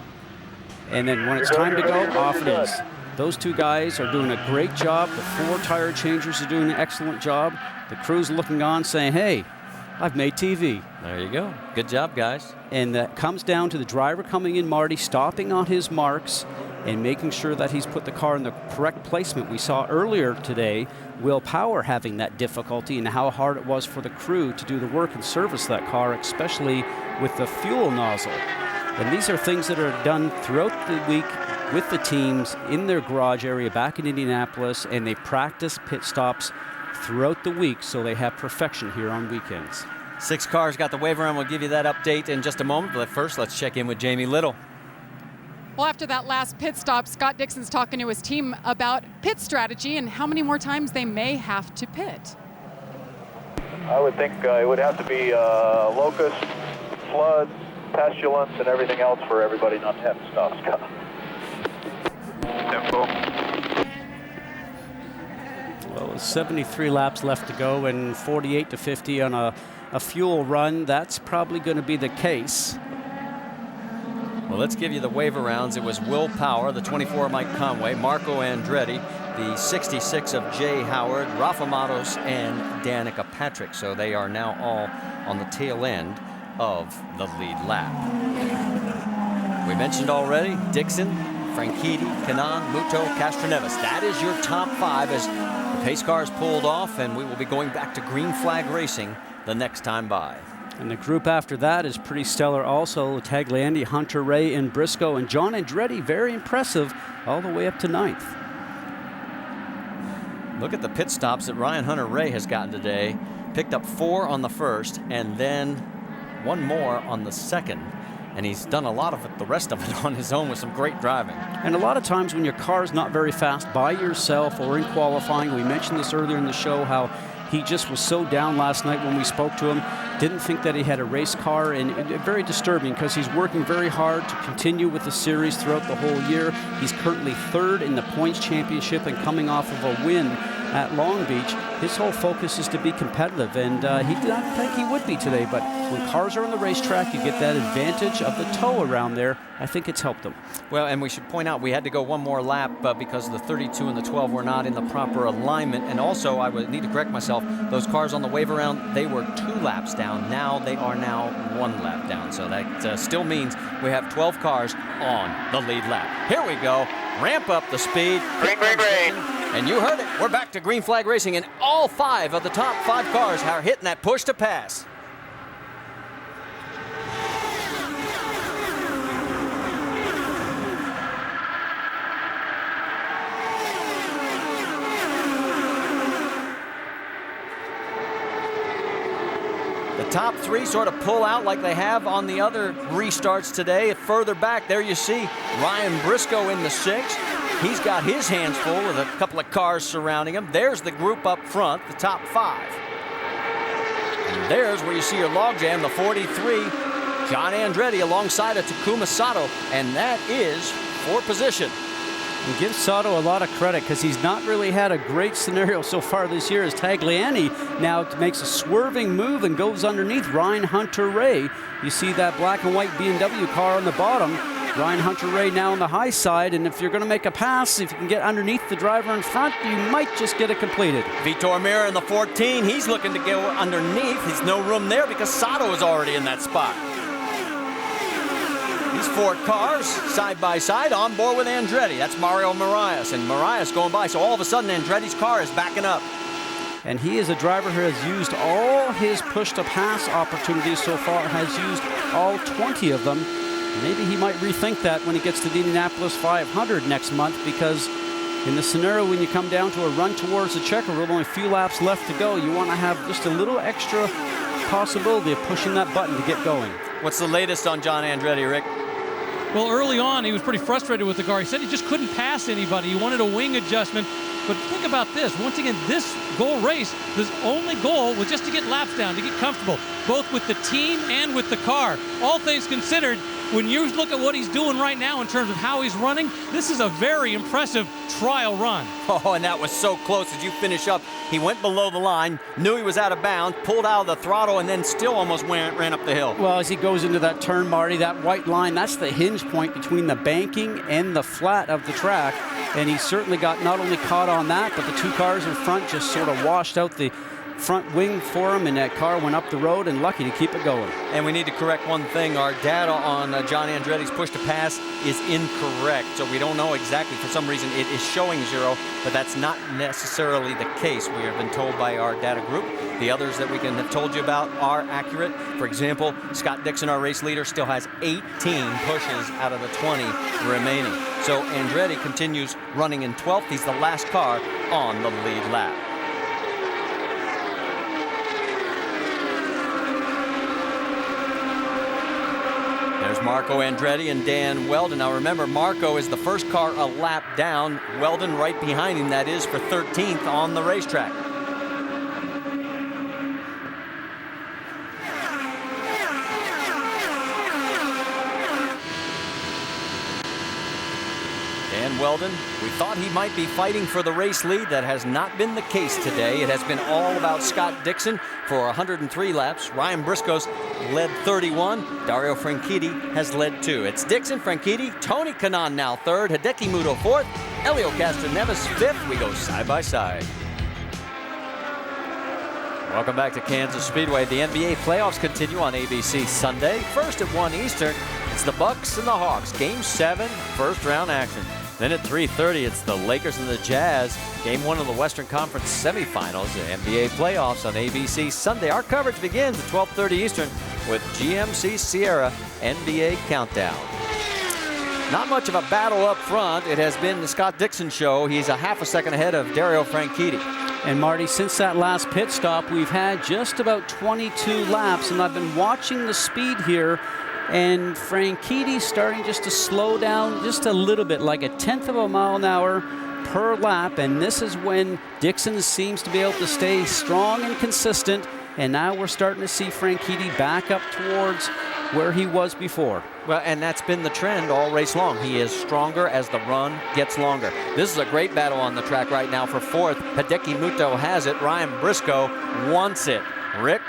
and then when it's time to go, off it is. Those 2 guys are doing a great job. The 4 tire changers are doing an excellent job. The crew's looking on saying, hey, I've made TV. There you go. Good job, guys. And that comes down to the driver coming in, Marty, stopping on his marks and making sure that he's put the car in the correct placement. We saw earlier today Will Power having that difficulty and how hard it was for the crew to do the work and service that car, especially with the fuel nozzle. And these are things that are done throughout the week with the teams in their garage area back in Indianapolis, and they practice pit stops throughout the week so they have perfection here on weekends. 6 cars got the waiver, and we'll give you that update in just a moment. But first, let's check in with Jamie Little. Well, after that last pit stop, Scott Dixon's talking to his team about pit strategy and how many more times they may have to pit. I would think it would have to be locusts, floods, pestilence, and everything else for everybody not to have to stop, Scott. Tempo. Well, 73 laps left to go and 48 to 50 on a fuel run. That's probably going to be the case. Well, let's give you the waiver rounds. It was Will Power, the 24 Mike Conway, Marco Andretti, the 66 of Jay Howard, Rafa Matos, and Danica Patrick. So they are now all on the tail end of the lead lap. We mentioned already Dixon, Franchitti, Kanaan, Muto, Castroneves. That is your top 5 as the pace cars pulled off, and we will be going back to green flag racing the next time by. And the group after that is pretty stellar also. Tagliani, Hunter Ray, and Briscoe, and John Andretti, very impressive all the way up to 9th. Look at the pit stops that Ryan Hunter-Ray has gotten today. Picked up 4 on the first and then 1 more on the second. And he's done a lot of it, the rest of it on his own with some great driving. And a lot of times when your car's not very fast by yourself or in qualifying, we mentioned this earlier in the show, how he just was so down last night when we spoke to him. Didn't think that he had a race car, and very disturbing because he's working very hard to continue with the series throughout the whole year. He's currently 3rd in the points championship and coming off of a win at Long Beach. His whole focus is to be competitive, and he did not think he would be today, but when cars are on the racetrack, you get that advantage of the tow around there. I think it's helped him. Well, and we should point out we had to go 1 more lap because the 32 and the 12 were not in the proper alignment. And also, I would need to correct myself, those cars on the waiver round, they were 2 laps down. Now they are now 1 lap down. So that still means we have 12 cars on the lead lap. Here we go. Ramp up the speed. Green, green, green. And you heard it. We're back to green flag racing, and all 5 of the top 5 cars are hitting that push to pass. The top 3 sort of pull out like they have on the other restarts today. Further back, there you see Ryan Briscoe in the 6. He's got his hands full with a couple of cars surrounding him. There's the group up front, the top 5. And there's where you see your logjam, the 43, John Andretti alongside of Takuma Sato, and that is for position. And give Sato a lot of credit because he's not really had a great scenario so far this year, as Tagliani now makes a swerving move and goes underneath Ryan Hunter-Ray. You see that black and white BMW car on the bottom. Ryan Hunter-Ray now on the high side, and if you're going to make a pass, if you can get underneath the driver in front, you might just get it completed. Vitor Meira in the 14, he's looking to go underneath. There's no room there because Sato is already in that spot. These 4 cars, side by side, on board with Andretti. That's Mario Marias, and Marias going by, so all of a sudden Andretti's car is backing up. And he is a driver who has used all his push-to-pass opportunities so far, has used all 20 of them. Maybe he might rethink that when he gets to the Indianapolis 500 next month, because in the scenario when you come down to a run towards the checker with only a few laps left to go, you want to have just a little extra possibility of pushing that button to get going. What's the latest on John Andretti, Rick? Well, early on, he was pretty frustrated with the car. He said he just couldn't pass anybody. He wanted a wing adjustment. But think about this. Once again, this goal race, his only goal was just to get laps down, to get comfortable, both with the team and with the car. All things considered, when you look at what he's doing right now in terms of how he's running, this is a very impressive trial run. Oh, and that was so close as you finish up. He went below the line, knew he was out of bounds, pulled out of the throttle, and then still almost ran up the hill. Well, as he goes into that turn, Marty, that white line, that's the hinge point between the banking and the flat of the track. And he certainly got not only caught on that, but the 2 cars in front just sort of washed out the front wing for him, and that car went up the road and lucky to keep it going. And we need to correct one thing. Our data on John Andretti's push to pass is incorrect. So we don't know exactly. For some reason, it is showing 0, but that's not necessarily the case. We have been told by our data group. The others that we can have told you about are accurate. For example, Scott Dixon, our race leader, still has 18 pushes out of the 20 remaining. So Andretti continues running in 12th. He's the last car on the lead lap. There's Marco Andretti and Dan Weldon. Now remember, Marco is the first car a lap down. Weldon right behind him, that is, for 13th on the racetrack. Dan Weldon, we thought he might be fighting for the race lead. That has not been the case today. It has been all about Scott Dixon for 103 laps. Ryan Briscoe's led 31. Dario Franchitti has led 2. It's Dixon, Franchitti, Tony Kanaan now 3rd, Hideki Muto 4th, Helio Castroneves 5th. We go side by side. Welcome back to Kansas Speedway. The NBA playoffs continue on ABC Sunday. First at 1 Eastern, it's the Bucks and the Hawks. Game 7, first round action. Then at 3:30, it's the Lakers and the Jazz. Game 1 of the Western Conference semifinals. The NBA playoffs on ABC Sunday. Our coverage begins at 12:30 Eastern with GMC Sierra NBA Countdown. Not much of a battle up front. It has been the Scott Dixon show. He's a half a second ahead of Dario Franchitti. And Marty, since that last pit stop, we've had just about 22 laps, and I've been watching the speed here. And Franchitti's starting just to slow down just a little bit, like 1/10 of a mile an hour per lap. And this is when Dixon seems to be able to stay strong and consistent. And now we're starting to see Franchitti back up towards where he was before. Well, and that's been the trend all race long. He is stronger as the run gets longer. This is a great battle on the track right now for 4th. Hideki Muto has it. Ryan Briscoe wants it. Rick?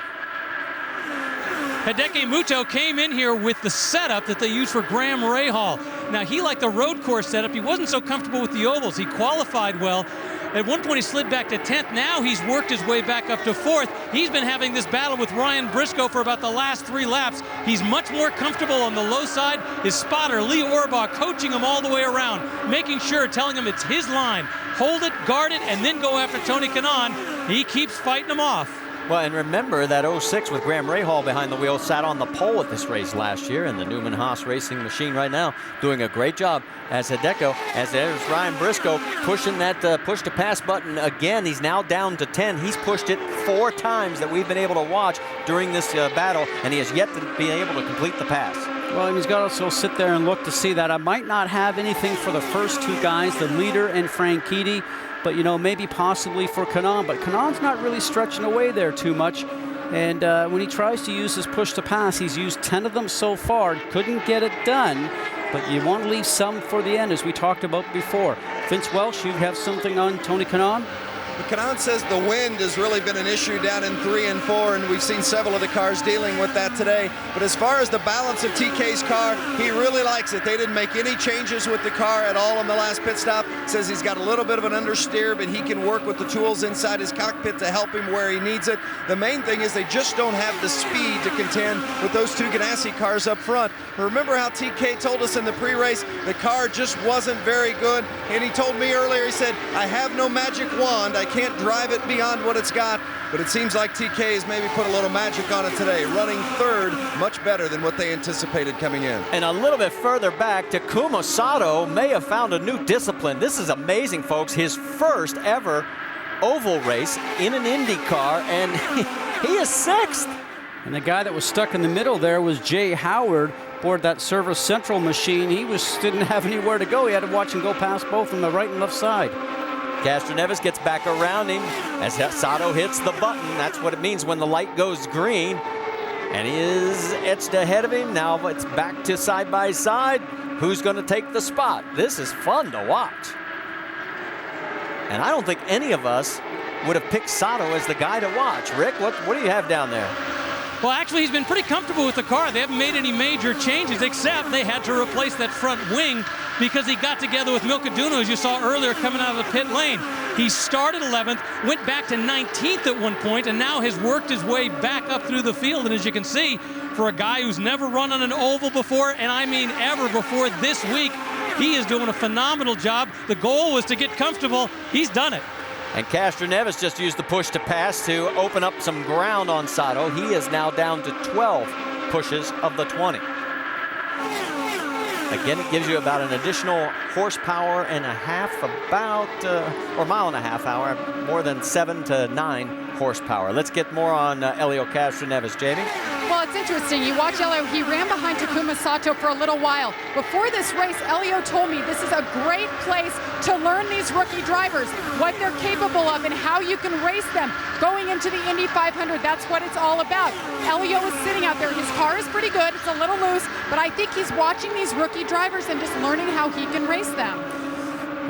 Hideki Muto came in here with the setup that they use for Graham Rahal. Now, he liked the road course setup. He wasn't so comfortable with the ovals. He qualified well. At one point, he slid back to 10th. Now he's worked his way back up to 4th. He's been having this battle with Ryan Briscoe for about the last 3 laps. He's much more comfortable on the low side. His spotter, Lee Orbach, coaching him all the way around, making sure, telling him it's his line. Hold it, guard it, and then go after Tony Kanaan. He keeps fighting him off. Well, and remember that 06 with Graham Rahal behind the wheel sat on the pole at this race last year, and the Newman Haas racing machine right now doing a great job as Hideki, as there's Ryan Briscoe pushing that push to pass button again. He's now down to 10. He's pushed it 4 times that we've been able to watch during this battle, and he has yet to be able to complete the pass. Well, he's got to also sit there and look to see that. I might not have anything for the first 2 guys, the leader and Franchitti, but, you know, maybe possibly for Kanaan. But Kanaan's not really stretching away there too much. And when he tries to use his push to pass, he's used 10 of them so far. Couldn't get it done. But you want to leave some for the end, as we talked about before. Vince Welsh, you have something on Tony Kanaan? Kanaan says the wind has really been an issue down in 3 and 4, and we've seen several of the cars dealing with that today. But as far as the balance of TK's car, he really likes it. They didn't make any changes with the car at all on the last pit stop. Says he's got a little bit of an understeer, but he can work with the tools inside his cockpit to help him where he needs it. The main thing is they just don't have the speed to contend with those 2 Ganassi cars up front. Remember how TK told us in the pre-race the car just wasn't very good, and he told me earlier, he said, I have no magic wand. I can't drive it beyond what it's got, but it seems like TK has maybe put a little magic on it today, running 3rd, much better than what they anticipated coming in. And a little bit further back, Takuma Sato may have found a new discipline. This is amazing, folks. His first ever oval race in an Indy car, and he is 6th. And the guy that was stuck in the middle there was Jay Howard aboard that Service Central machine. He didn't have anywhere to go. He had to watch him go past both on the right and left side. Castroneves gets back around him as Sato hits the button. That's what it means when the light goes green. And he is etched ahead of him. Now it's back to side by side. Who's going to take the spot? This is fun to watch. And I don't think any of us would have picked Sato as the guy to watch. Rick, what do you have down there? Well, actually, he's been pretty comfortable with the car. They haven't made any major changes, except they had to replace that front wing. because he got together with Milkaduno, as you saw earlier, coming out of the pit lane. He started 11th, went back to 19th at one point, and now has worked his way back up through the field. And as you can see, for a guy who's never run on an oval before, and I mean ever before this week, he is doing a phenomenal job. The goal was to get comfortable. He's done it. And Castroneves just used the push to pass to open up some ground on Sato. He is now down to 12 pushes of the 20. Again, it gives you about an additional horsepower and a half, or mile and a half hour, more than 7 to 9 horsepower. Let's get more on Elio Castroneves, Jamie. Well, it's interesting. You watch Elio, he ran behind Takuma Sato for a little while. Before this race, Elio told me this is a great place to learn these rookie drivers, what they're capable of and how you can race them. Going into the Indy 500, that's what it's all about. Elio is sitting out there. His car is pretty good. It's a little loose, but I think he's watching these rookie drivers and just learning how he can race them.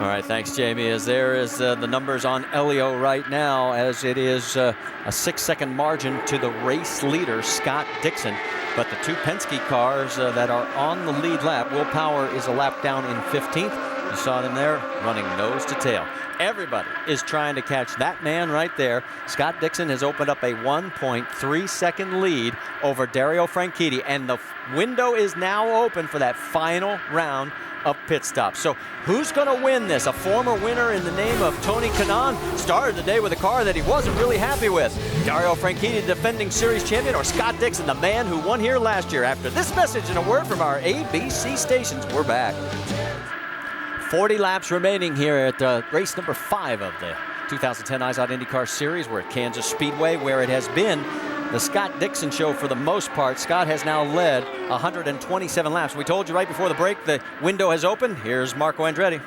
All right, thanks, Jamie. As there is the numbers on Elio right now, as it is a 6-second margin to the race leader, Scott Dixon. But the two Penske cars that are on the lead lap, Will Power is a lap down in 15th. You saw them there running nose to tail. Everybody is trying to catch that man right there. Scott Dixon has opened up a 1.3-second lead over Dario Franchitti, and the window is now open for that final round of pit stops. So who's going to win this? A former winner in the name of Tony Kanaan started the day with a car that he wasn't really happy with. Dario Franchitti, defending series champion, or Scott Dixon, the man who won here last year? After this message and a word from our ABC stations, we're back. 40 laps remaining here at race number 5 of the 2010 IZOD IndyCar Series. We're at Kansas Speedway, where it has been the Scott Dixon show for the most part. Scott has now led 127 laps. We told you right before the break the window has opened. Here's Marco Andretti.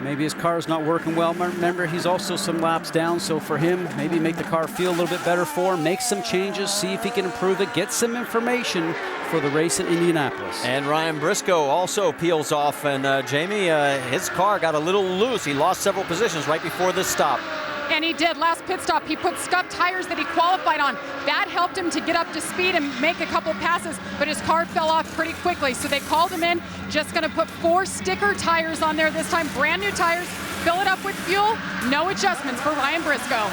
Maybe his car is not working well. Remember, he's also some laps down, so for him, maybe make the car feel a little bit better for him, make some changes, see if he can improve it, get some information for the race in Indianapolis. And Ryan Briscoe also peels off, and Jamie, his car got a little loose. He lost several positions right before this stop. And he did. Last pit stop, he put scuffed tires that he qualified on. That helped him to get up to speed and make a couple passes, but his car fell off pretty quickly. So they called him in, just going to put 4 sticker tires on there this time, brand new tires, fill it up with fuel, no adjustments for Ryan Briscoe.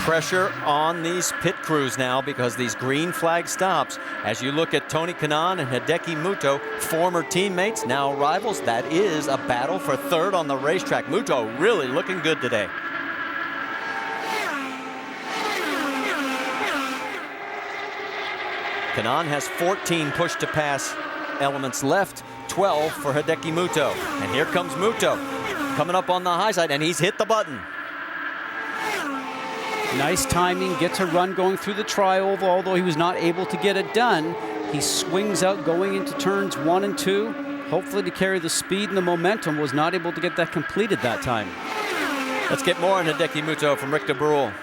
Pressure on these pit crews now because these green flag stops. As you look at Tony Kanaan and Hideki Muto, former teammates, now rivals, that is a battle for third on the racetrack. Muto really looking good today. Kanaan has 14 push-to-pass elements left, 12 for Hideki Muto. And here comes Muto, coming up on the high side, and he's hit the button. Nice timing, gets a run going through the tri-oval, although he was not able to get it done. He swings out going into turns 1 and 2, hopefully to carry the speed and the momentum, was not able to get that completed that time. Let's get more on Hideki Muto from Rick DeBrule.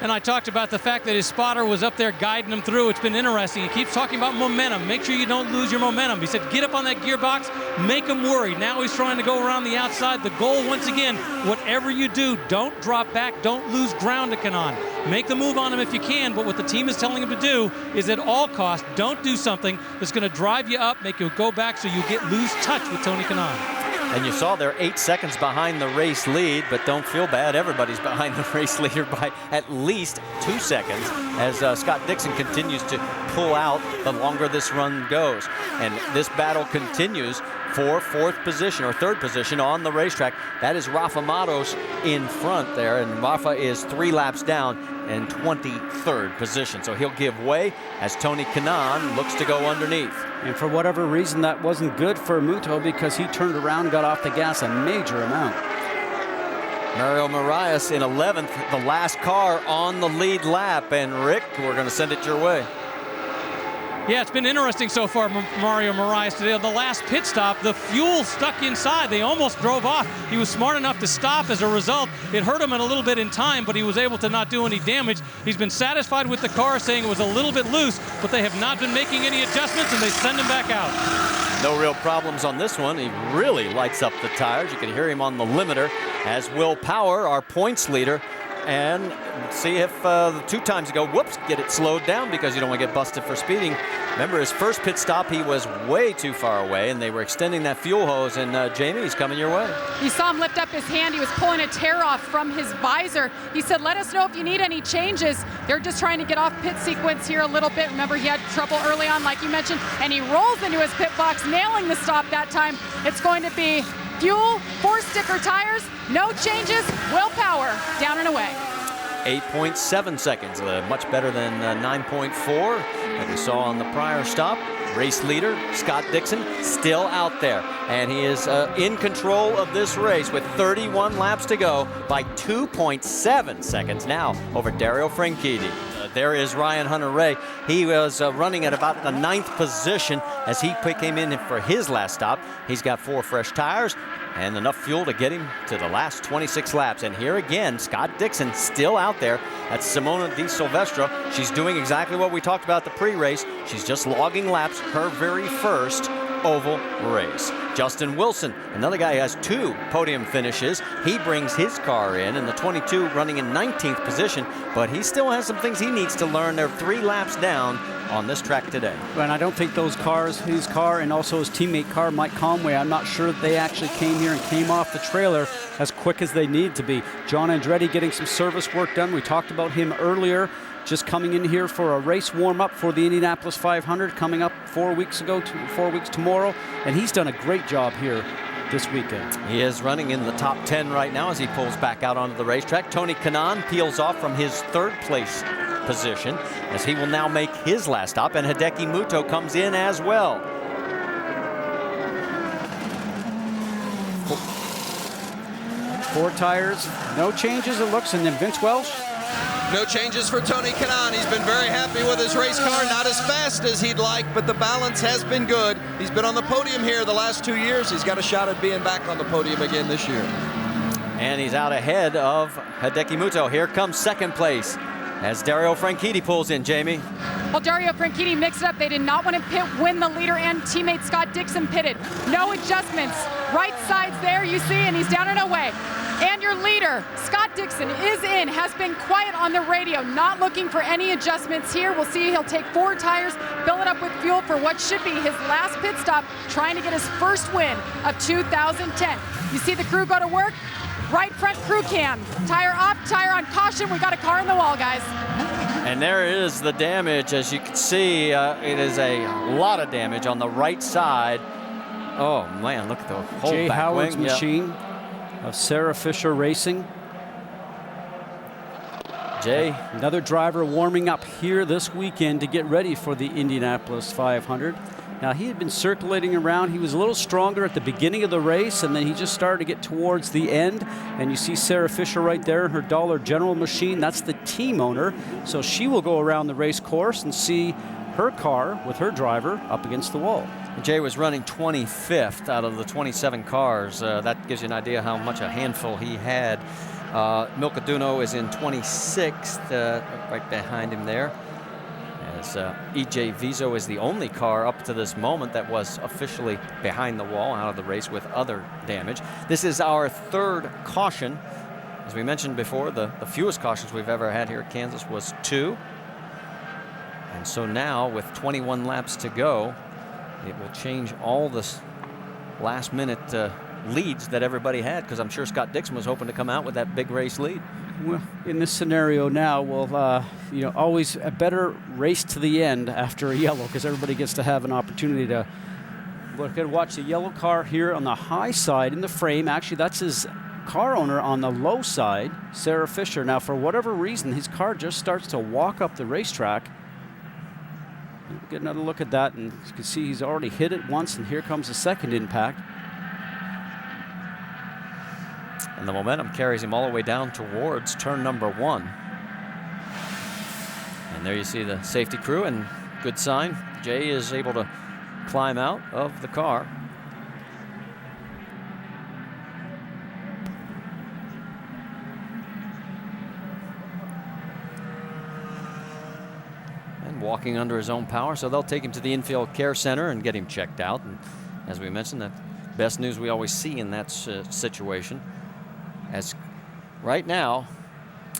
And I talked about the fact that his spotter was up there guiding him through. It's been interesting. He keeps talking about momentum. Make sure you don't lose your momentum. He said, get up on that gearbox, make him worry. Now he's trying to go around the outside. The goal, once again, whatever you do, don't drop back, don't lose ground to Kanaan. Make the move on him if you can, but what the team is telling him to do is at all costs, don't do something that's going to drive you up, make you go back so you lose touch with Tony Kanaan. And you saw they're 8 seconds behind the race lead, but don't feel bad. Everybody's behind the race leader by at least 2 seconds as Scott Dixon continues to pull out the longer this run goes. And this battle continues for 4th position or 3rd position on the racetrack. That is Rafa Matos in front there, and Rafa is 3 laps down in 23rd position. So he'll give way as Tony Kanaan looks to go underneath. And for whatever reason, that wasn't good for Muto because he turned around and got off the gas a major amount. Mario Marias in 11th, the last car on the lead lap. And Rick, we're going to send it your way. Yeah, it's been interesting so far, Mario Marias today. The last pit stop, the fuel stuck inside. They almost drove off. He was smart enough to stop as a result. It hurt him a little bit in time, but he was able to not do any damage. He's been satisfied with the car, saying it was a little bit loose, but they have not been making any adjustments, and they send him back out. No real problems on this one. He really lights up the tires. You can hear him on the limiter as Will Power, our points leader, and see if the 2 times ago, whoops, get it slowed down because you don't want to get busted for speeding. Remember his first pit stop, he was way too far away, and they were extending that fuel hose, and Jamie, he's coming your way. You saw him lift up his hand. He was pulling a tear off from his visor. He said, let us know if you need any changes. They're just trying to get off pit sequence here a little bit. Remember, he had trouble early on, like you mentioned, and he rolls into his pit box, nailing the stop that time. It's going to be fuel, 4-sticker tires, no changes, Will Power down and away. 8.7 seconds, much better than 9.4 that we saw on the prior stop. Race leader, Scott Dixon, still out there. And he is in control of this race with 31 laps to go by 2.7 seconds now over Dario Franchitti. There is Ryan Hunter-Reay. He was running at about the 9th position as he came in for his last stop. He's got 4 fresh tires and enough fuel to get him to the last 26 laps. And here again, Scott Dixon still out there. That's Simona Di Silvestro. She's doing exactly what we talked about the pre-race. She's just logging laps, her very first oval race. Justin Wilson, another guy who has 2 podium finishes. He brings his car in the 22 running in 19th position, but he still has some things he needs to learn. They're 3 laps down on this track today. And I don't think those cars, his car and also his teammate car, Mike Conway, I'm not sure that they actually came here and came off the trailer as quick as they need to be. John Andretti getting some service work done. We talked about him earlier, just coming in here for a race warm-up for the Indianapolis 500 coming up 4 weeks tomorrow, and he's done a great job here this weekend. He is running in the top 10 right now as he pulls back out onto the racetrack. Tony Kanaan peels off from his 3rd place position as he will now make his last stop, and Hideki Muto comes in as well. Four tires, no changes it looks, and then Vince Welch. No changes for Tony Kanaan. He's been very happy with his race car. Not as fast as he'd like, but the balance has been good. He's been on the podium here the last 2 years. He's got a shot at being back on the podium again this year. And he's out ahead of Hideki Muto. Here comes 2nd place as Dario Franchitti pulls in, Jamie. Well, Dario Franchitti mixed it up. They did not want to pit when the leader and teammate Scott Dixon pitted. No adjustments. Right side's there, you see, and he's down and away. And your leader, Scott Dixon, is in, has been quiet on the radio, not looking for any adjustments here. We'll see he'll take 4 tires, fill it up with fuel for what should be his last pit stop, trying to get his first win of 2010. You see the crew go to work, right front crew cam. Tire off, tire on caution. We got a car in the wall, guys. And there is the damage. As you can see, it is a lot of damage on the right side. Oh, man, look at the whole Jay back Howard's wing. machine of Sarah Fisher Racing. Jay, another driver warming up here this weekend to get ready for the Indianapolis 500. Now, he had been circulating around. He was a little stronger at the beginning of the race, and then he just started to get towards the end. And you see Sarah Fisher right there in her Dollar General machine. That's the team owner. So she will go around the race course and see her car with her driver up against the wall. Jay was running 25th out of the 27 cars. That gives you an idea how much a handful he had. Milka Duno is in 26th, right behind him there. As EJ Vizo is the only car up to this moment that was officially behind the wall, out of the race with other damage. This is our 3rd caution. As we mentioned before, the fewest cautions we've ever had here at Kansas was 2. And so now, with 21 laps to go, it will change all this last-minute leads that everybody had, because I'm sure Scott Dixon was hoping to come out with that big race lead. Well, in this scenario now, well, always a better race to the end after a yellow, because everybody gets to have an opportunity to look and watch the yellow car here on the high side in the frame. Actually, that's his car owner on the low side, Sarah Fisher. Now, for whatever reason, his car just starts to walk up the racetrack. We'll get another look at that, and you can see he's already hit it once, and here comes the second impact. And the momentum carries him all the way down towards turn number 1. And there you see the safety crew, and good sign. Jay is able to climb out of the car. And walking under his own power, so they'll take him to the infield care center and get him checked out. And as we mentioned, that's best news we always see in that situation. As right now,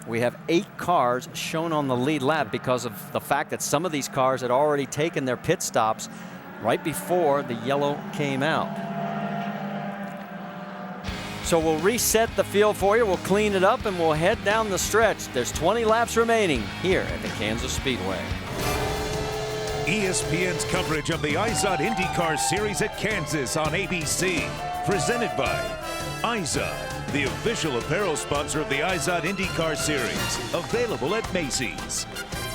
we have 8 cars shown on the lead lap because of the fact that some of these cars had already taken their pit stops right before the yellow came out. So we'll reset the field for you, we'll clean it up, and we'll head down the stretch. There's 20 laps remaining here at the Kansas Speedway. ESPN's coverage of the IZOD IndyCar Series at Kansas on ABC. Presented by IZOD, the official apparel sponsor of the IZOD IndyCar Series. Available at Macy's.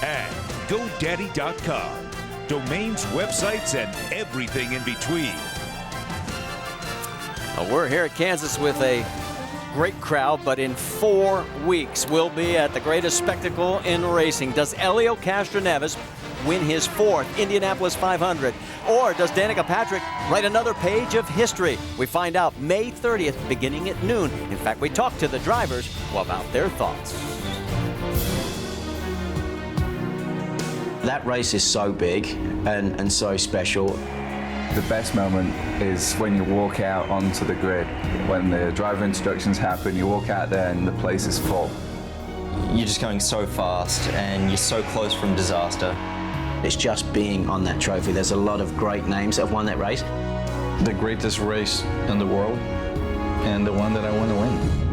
And GoDaddy.com. Domains, websites, and everything in between. Well, we're here at Kansas with a great crowd, but in 4 weeks we'll be at the greatest spectacle in racing. Does Helio Castroneves win his 4th Indianapolis 500? Or does Danica Patrick write another page of history? We find out May 30th, beginning at noon. In fact, we talked to the drivers about their thoughts. That race is so big and so special. The best moment is when you walk out onto the grid. When the driver introductions happen, you walk out there and the place is full. You're just going so fast and you're so close from disaster. It's just being on that trophy. There's a lot of great names that have won that race. The greatest race in the world and the one that I want to win.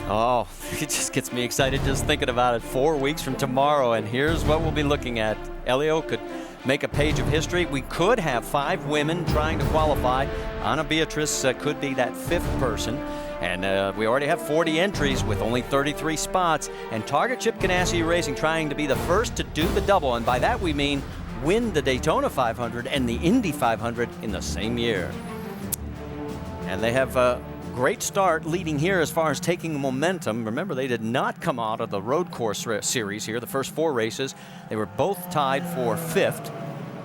Oh, it just gets me excited just thinking about it. 4 weeks from tomorrow, and here's what we'll be looking at. Helio could make a page of history. We could have 5 women trying to qualify. Anna Beatrice could be that 5th person. And we already have 40 entries with only 33 spots. And Target Chip Ganassi Racing trying to be the first to do the double. And by that we mean win the Daytona 500 and the Indy 500 in the same year. And they have a great start leading here as far as taking momentum. Remember, they did not come out of the road course series here. The first 4 races, they were both tied for 5th.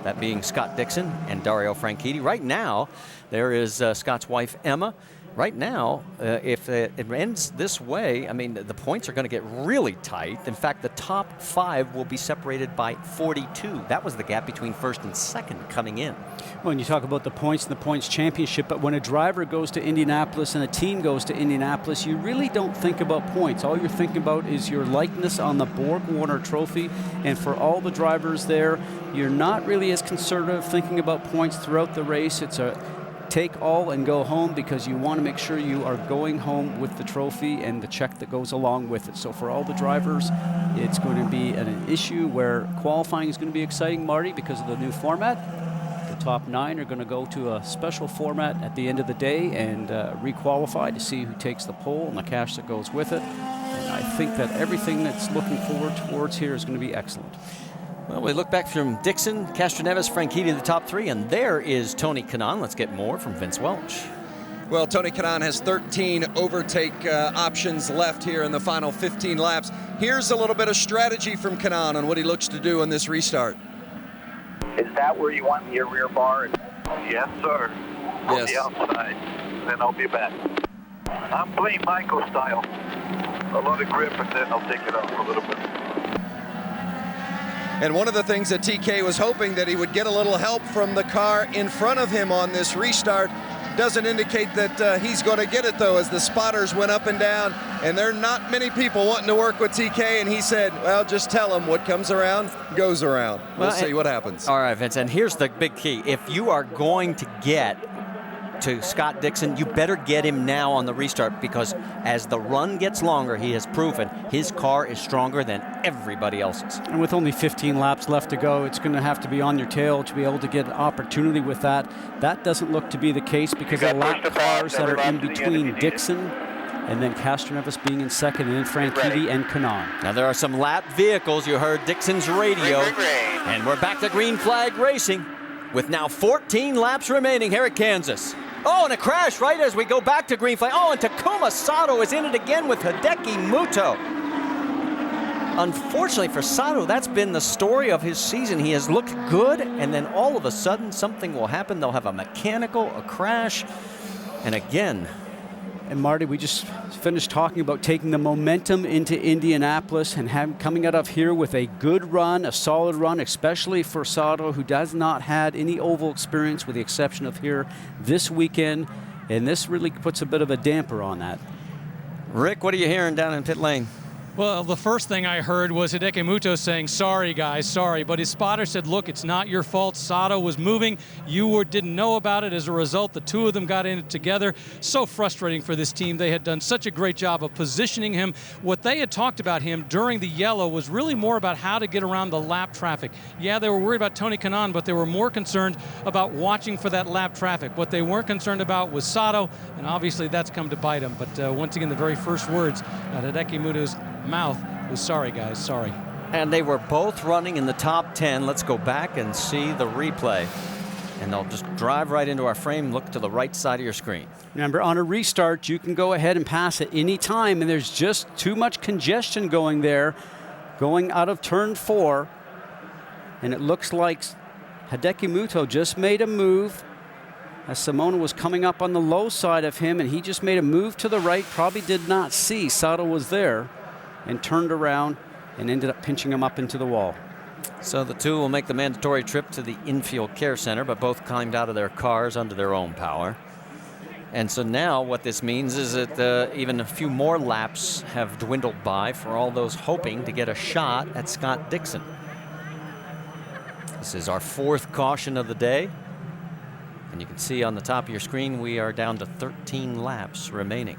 That being Scott Dixon and Dario Franchitti. Right now, there is Scott's wife, Emma. Right now, if it ends this way, I mean, the points are going to get really tight. In fact, the top 5 will be separated by 42. That was the gap between 1st and 2nd coming in. Well, and you talk about the points and the points championship, but when a driver goes to Indianapolis and a team goes to Indianapolis, you really don't think about points. All you're thinking about is your likeness on the Borg-Warner Trophy. And for all the drivers there, you're not really as conservative thinking about points throughout the race. It's a take all and go home, because you want to make sure you are going home with the trophy and the check that goes along with it. So for all the drivers, it's going to be an issue where qualifying is going to be exciting, Marty, because of the new format. The top 9 are going to go to a special format at the end of the day and re-qualify to see who takes the pole and the cash that goes with it. And I think that everything that's looking forward towards here is going to be excellent. Well, we look back from Dixon, Castroneves, Franchitti, the top 3, and there is Tony Kanaan. Let's get more from Vince Welch. Well, Tony Kanaan has 13 overtake options left here in the final 15 laps. Here's a little bit of strategy from Kanaan on what he looks to do on this restart. Is that where you want your rear bar? Yes, sir. On the outside. Then I'll be back. I'm playing Michael style. A lot of grip, and then I'll take it off a little bit. And one of the things that TK was hoping that he would get a little help from the car in front of him on this restart. Doesn't indicate that he's going to get it, though, as the spotters went up and down. And there are not many people wanting to work with TK. And he said, well, just tell him what comes around goes around. We'll see what happens. All right, Vince, and here's the big key. If you are going to get to Scott Dixon, you better get him now on the restart, because as the run gets longer, he has proven his car is stronger than everybody else's. And with only 15 laps left to go, it's going to have to be on your tail to be able to get an opportunity with that. That doesn't look to be the case, because the lap cars that are in between Dixon and then Castroneves being in 2nd, and then Franchitti and Kanaan. Now there are some lap vehicles. You heard Dixon's radio. And we're back to green flag racing with now 14 laps remaining here at Kansas. Oh, and a crash right as we go back to green flag. Oh, and Takuma Sato is in it again with Hideki Muto. Unfortunately for Sato, that's been the story of his season. He has looked good, and then all of a sudden something will happen. They'll have a crash, and again. And Marty, we just finished talking about taking the momentum into Indianapolis and coming out of here with a good run, a solid run, especially for Sato, who does not had any oval experience with the exception of here this weekend. And this really puts a bit of a damper on that. Rick, what are you hearing down in pit lane? Well, the first thing I heard was Hideki Muto saying, sorry, guys, sorry. But his spotter said, look, it's not your fault. Sato was moving. You didn't know about it. As a result, the two of them got in it together. So frustrating for this team. They had done such a great job of positioning him. What they had talked about him during the yellow was really more about how to get around the lap traffic. Yeah, they were worried about Tony Kanaan, but they were more concerned about watching for that lap traffic. What they weren't concerned about was Sato, and obviously that's come to bite him. But once again, the very first words out of Hideki Muto's mouth was, sorry, guys, sorry. And they were both running in the top 10. Let's go back and see the replay. And they'll just drive right into our frame. Look to the right side of your screen. Remember, on a restart, you can go ahead and pass at any time, and there's just too much congestion going there, going out of turn 4. And it looks like Hideki Muto just made a move as Simona was coming up on the low side of him, and he just made a move to the right, probably did not see Sato was there, and turned around and ended up pinching him up into the wall. So the two will make the mandatory trip to the infield care center, but both climbed out of their cars under their own power. And so now what this means is that even a few more laps have dwindled by for all those hoping to get a shot at Scott Dixon. This is our 4th caution of the day. And you can see on the top of your screen, we are down to 13 laps remaining.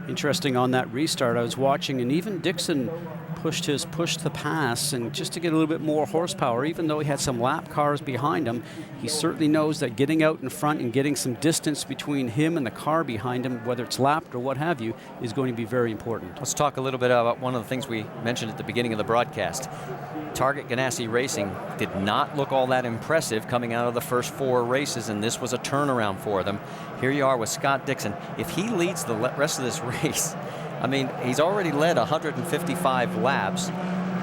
Interesting on that restart, I was watching, and even Dixon pushed the pass, and just to get a little bit more horsepower, even though he had some lap cars behind him, he certainly knows that getting out in front and getting some distance between him and the car behind him, whether it's lapped or what have you, is going to be very important. Let's talk a little bit about one of the things we mentioned at the beginning of the broadcast. Target Ganassi Racing did not look all that impressive coming out of the first 4 races, and this was a turnaround for them. Here you are with Scott Dixon. If he leads the rest of this race, I mean, he's already led 155 laps,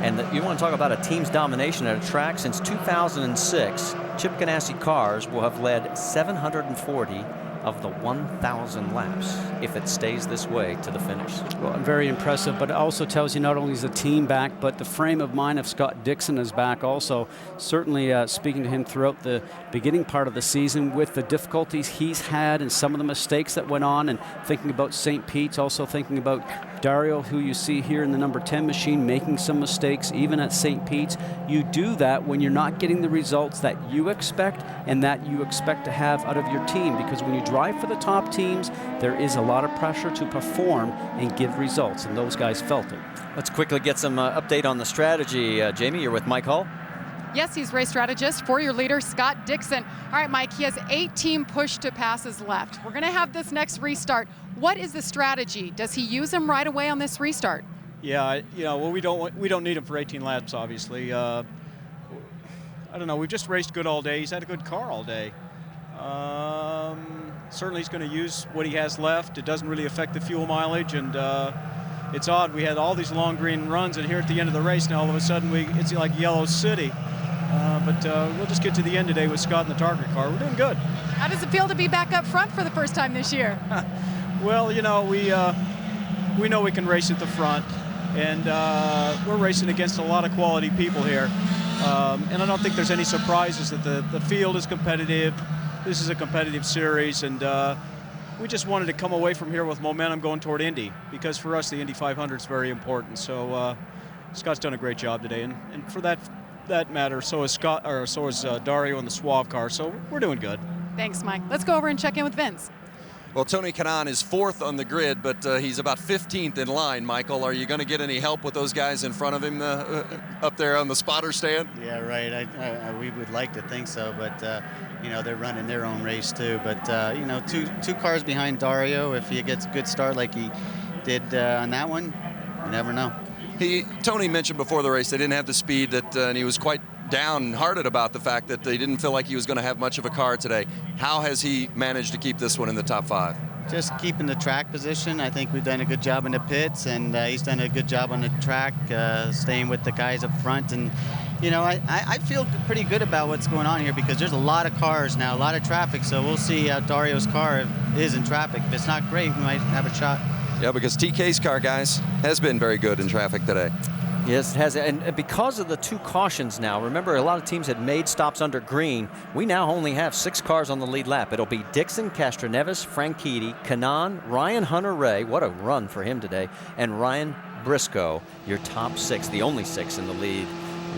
and you want to talk about a team's domination at a track. Since 2006, Chip Ganassi cars will have led 740 of the 1,000 laps if it stays this way to the finish. Well, very impressive, but it also tells you not only is the team back, but the frame of mind of Scott Dixon is back also. Certainly speaking to him throughout the beginning part of the season with the difficulties he's had and some of the mistakes that went on, and thinking about St. Pete's, also thinking about Dario, who you see here in the number 10 machine, making some mistakes even at St. Pete's. You do that when you're not getting the results that you expect and that you expect to have out of your team, because when you drive for the top teams, there is a lot of pressure to perform and give results, and those guys felt it. Let's quickly get some update on the strategy. Jamie, you're with Mike Hull. Yes, he's race strategist for your leader, Scott Dixon. All right, Mike, he has 18 push-to passes left. We're going to have this next restart. What is the strategy? Does he use them right away on this restart? Yeah, well, we don't need him for 18 laps, obviously. I don't know. We've just raced good all day. He's had a good car all day. Certainly, he's going to use what he has left. It doesn't really affect the fuel mileage, and it's odd. We had all these long green runs, and here at the end of the race, now all of a sudden it's like Yellow City. But we'll just get to the end today with Scott in the target car. We're doing good. How does it feel to be back up front for the first time this year? Well, you know, we know we can race at the front, and we're racing against a lot of quality people here. And I don't think there's any surprises that the field is competitive. This is a competitive series, and we just wanted to come away from here with momentum going toward Indy, because for us the Indy 500 is very important. So Scott's done a great job today, and for that matter, so is Dario in the Suave car. So we're doing good. Thanks, Mike. Let's go over and check in with Vince. Well, Tony Kanaan is 4th on the grid, but he's about 15th in line. Michael, are you going to get any help with those guys in front of him up there on the spotter stand? Yeah, right. We would like to think so, but you know, they're running their own race too. But you know, two cars behind Dario. If he gets a good start like he did on that one, you never know. Tony mentioned before the race they didn't have the speed and he was quite downhearted about the fact that they didn't feel like he was going to have much of a car today. How has he managed to keep this one in the top 5? Just keeping the track position. I think we've done a good job in the pits, and he's done a good job on the track, staying with the guys up front. And you know, I feel pretty good about what's going on here, because there's a lot of cars now, a lot of traffic. So we'll see how Dario's car is in traffic. If it's not great, we might have a shot. Yeah, because TK's car, guys, has been very good in traffic today. Yes, it has. And because of the 2 cautions now, remember a lot of teams had made stops under green. We now only have 6 cars on the lead lap. It'll be Dixon, Castroneves, Franchitti, Kanaan, Ryan Hunter-Reay, what a run for him today, and Ryan Briscoe, your top 6, the only 6 in the lead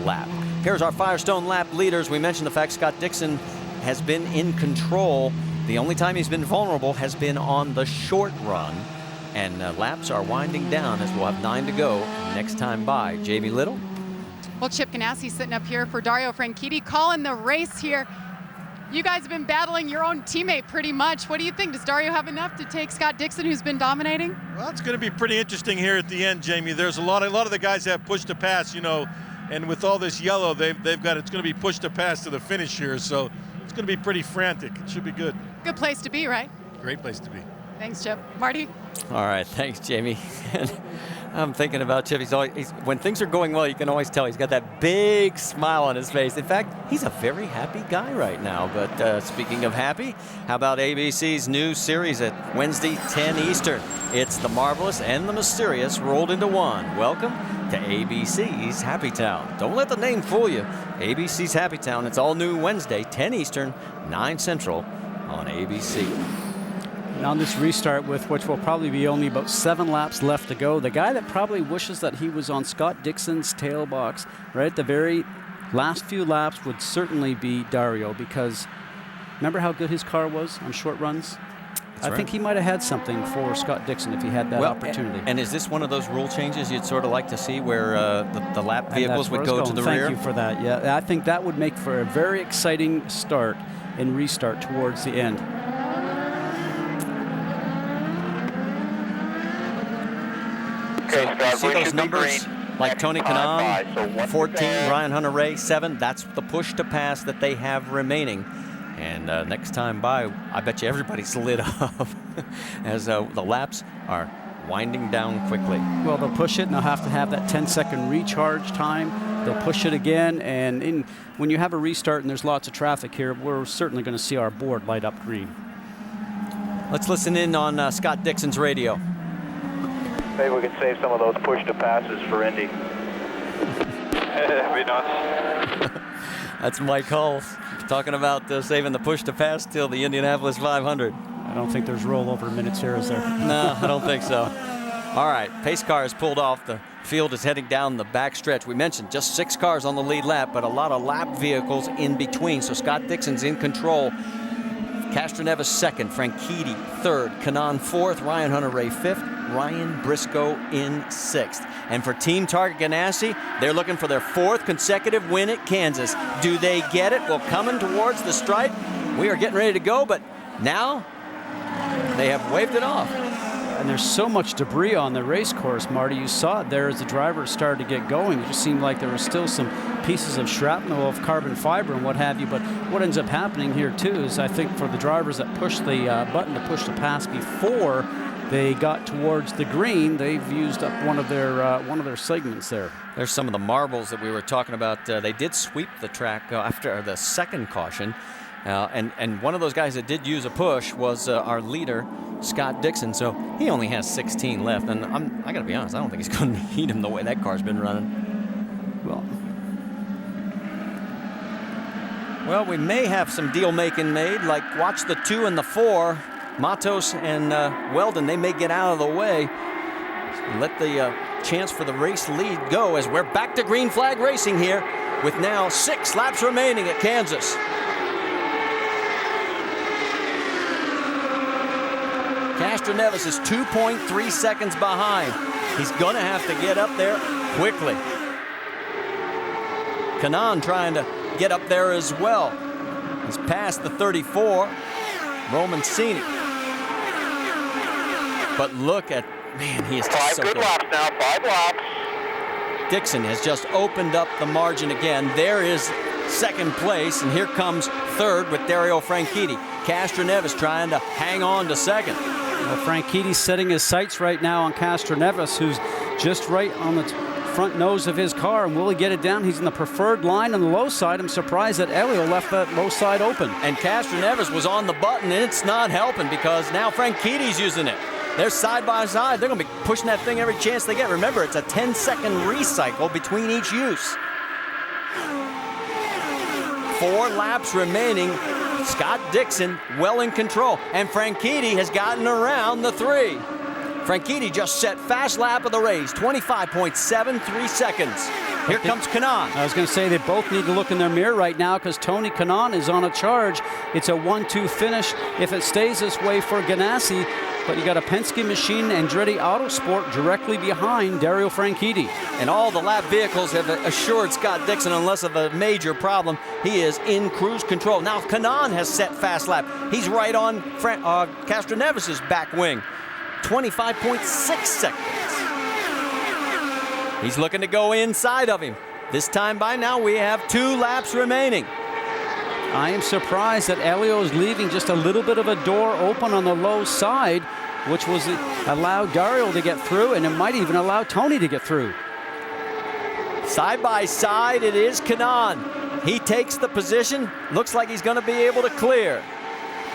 lap. Here's our Firestone lap leaders. We mentioned the fact Scott Dixon has been in control. The only time he's been vulnerable has been on the short run. And laps are winding down as we'll have 9 to go next time by. Jamie Little. Well, Chip Ganassi sitting up here for Dario Franchitti, calling the race here. You guys have been battling your own teammate pretty much. What do you think? Does Dario have enough to take Scott Dixon, who's been dominating? Well, it's going to be pretty interesting here at the end, Jamie. There's a lot of the guys have pushed to pass, you know, and with all this yellow, they've got it's going to be pushed to pass to the finish here. So it's going to be pretty frantic. It should be good. Good place to be, right? Great place to be. Thanks, Chip. Marty? All right, thanks, Jamie. I'm thinking about Chip. When things are going well, you can always tell he's got that big smile on his face. In fact, he's a very happy guy right now. But speaking of happy, how about ABC's new series at Wednesday, 10 Eastern? It's the marvelous and the mysterious rolled into one. Welcome to ABC's Happy Town. Don't let the name fool you. ABC's Happy Town. It's all new Wednesday, 10 Eastern, 9 Central on ABC. And on this restart, with which will probably be only about 7 laps left to go, the guy that probably wishes that he was on Scott Dixon's tail box right at the very last few laps would certainly be Dario, because remember how good his car was on short runs? I think he might have had something for Scott Dixon if he had that opportunity. And is this one of those rule changes you'd sort of like to see where the lap vehicles would go to the rear? Thank you for that. Yeah, I think that would make for a very exciting start and restart towards the end. So you see those numbers like Tony Kanaan, 14, Ryan Hunter-Reay, 7. That's the push to pass that they have remaining. And next time by, I bet you everybody's lit up as the laps are winding down quickly. Well, they'll push it, and they'll have to have that 10-second recharge time. They'll push it again, and when you have a restart and there's lots of traffic here, we're certainly going to see our board light up green. Let's listen in on Scott Dixon's radio. Maybe we can save some of those push to passes for Indy. That'd be nice. That's Mike Hull talking about saving the push to pass till the Indianapolis 500. I don't think there's rollover minutes here, is there? No, I don't think so. All right, pace car is pulled off. The field is heading down the back stretch. We mentioned just 6 cars on the lead lap, but a lot of lap vehicles in between. So Scott Dixon's in control. Castroneves 2nd, Franchitti 3rd, Kanaan 4th, Ryan Hunter-Reay 5th, Ryan Briscoe in 6th. And for Team Target Ganassi, they're looking for their 4th consecutive win at Kansas. Do they get it? Well, coming towards the stripe, we are getting ready to go, but now they have waved it off. And there's so much debris on the race course, Marty. You saw it there as the drivers started to get going. It just seemed like there were still some pieces of shrapnel of carbon fiber and what have you. But what ends up happening here, too, is I think for the drivers that push the button to push the pass before they got towards the green, they've used up one of their segments there. There's some of the marbles that we were talking about. They did sweep the track after the 2nd caution. And one of those guys that did use a push was our leader, Scott Dixon. So he only has 16 left. And I got to be honest, I don't think he's going to need him the way that car's been running. Well, we may have some deal making made, like watch the 2 and the 4. Matos and Weldon, they may get out of the way. Let the chance for the race lead go as we're back to green flag racing here with now 6 laps remaining at Kansas. Castroneves is 2.3 seconds behind. He's going to have to get up there quickly. Kanaan trying to get up there as well. He's past the 34. Romancini. But look at, man, he is just so good. 5 good laps now, 5 laps. Dixon has just opened up the margin again. There is 2nd place, and here comes 3rd with Dario Franchitti. Castroneves trying to hang on to 2nd. Well, Franchitti's setting his sights right now on Castroneves, who's just right on the front nose of his car. And will he get it down? He's in the preferred line on the low side. I'm surprised that Elio left that low side open. And Castroneves was on the button, and it's not helping because now Franchitti's using it. They're side by side. They're going to be pushing that thing every chance they get. Remember, it's a 10-second recycle between each use. 4 laps remaining. Scott Dixon well in control. And Franchitti has gotten around the 3. Franchitti just set fast lap of the race, 25.73 seconds. Here comes Kanaan. I was going to say they both need to look in their mirror right now because Tony Kanaan is on a charge. It's a 1-2 finish if it stays this way for Ganassi. But you got a Penske machine Andretti Autosport directly behind Dario Franchitti. And all the lap vehicles have assured Scott Dixon, unless of a major problem, he is in cruise control. Now Kanaan has set fast lap. He's right on Castroneves' back wing. 25.6 seconds. He's looking to go inside of him. This time by now we have 2 laps remaining. I am surprised that Elio is leaving just a little bit of a door open on the low side, which was allowed Dario to get through, and it might even allow Tony to get through. Side by side, it is Kanaan. He takes the position. Looks like he's going to be able to clear.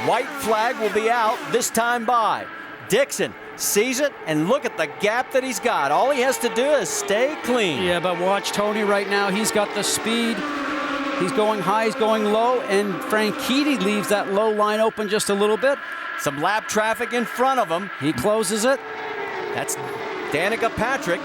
White flag will be out this time by. Dixon sees it, and look at the gap that he's got. All he has to do is stay clean. Yeah, but watch Tony right now. He's got the speed. He's going high, he's going low, and Franchitti leaves that low line open just a little bit. Some lap traffic in front of him. He closes it. That's Danica Patrick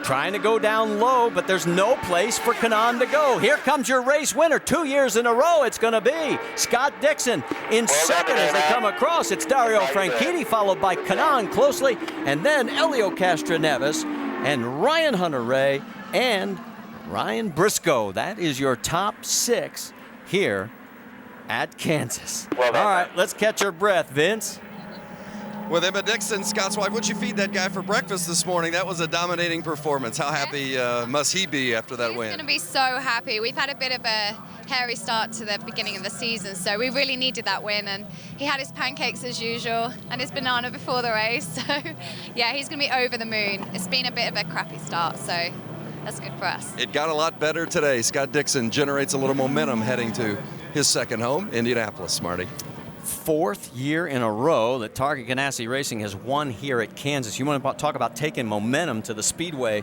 trying to go down low, but there's no place for Kanaan to go. Here comes your race winner. 2 years in a row it's going to be Scott Dixon in second as they come across. It's Dario Franchitti, followed by Kanaan closely, and then Elio Castroneves and Ryan Hunter-Reay and Ryan Briscoe. That is your top 6 here at Kansas. All right, let's catch our breath, Vince. With Emma Dixon, Scott's wife, what'd you feed that guy for breakfast this morning? That was a dominating performance. How happy must he be after that win? He's going to be so happy. We've had a bit of a hairy start to the beginning of the season, so we really needed that win. And he had his pancakes as usual and his banana before the race. So, yeah, he's going to be over the moon. It's been a bit of a crappy start, so that's good for us. It got a lot better today. Scott Dixon generates a little momentum heading to his second home, Indianapolis, Marty. 4th year in a row that Target Ganassi Racing has won here at Kansas. You want to talk about taking momentum to the Speedway.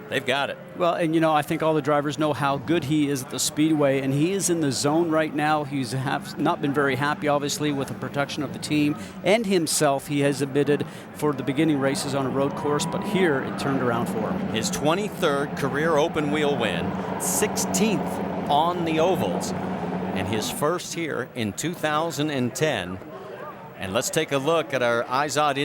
They've got it. Well, and you know, I think all the drivers know how good he is at the Speedway, and he is in the zone right now. He's not been very happy, obviously, with the production of the team and himself. He has admitted for the beginning races on a road course, but here it turned around for him. His 23rd career open wheel win, 16th on the ovals, and his first here in 2010. And let's take a look at our IZOD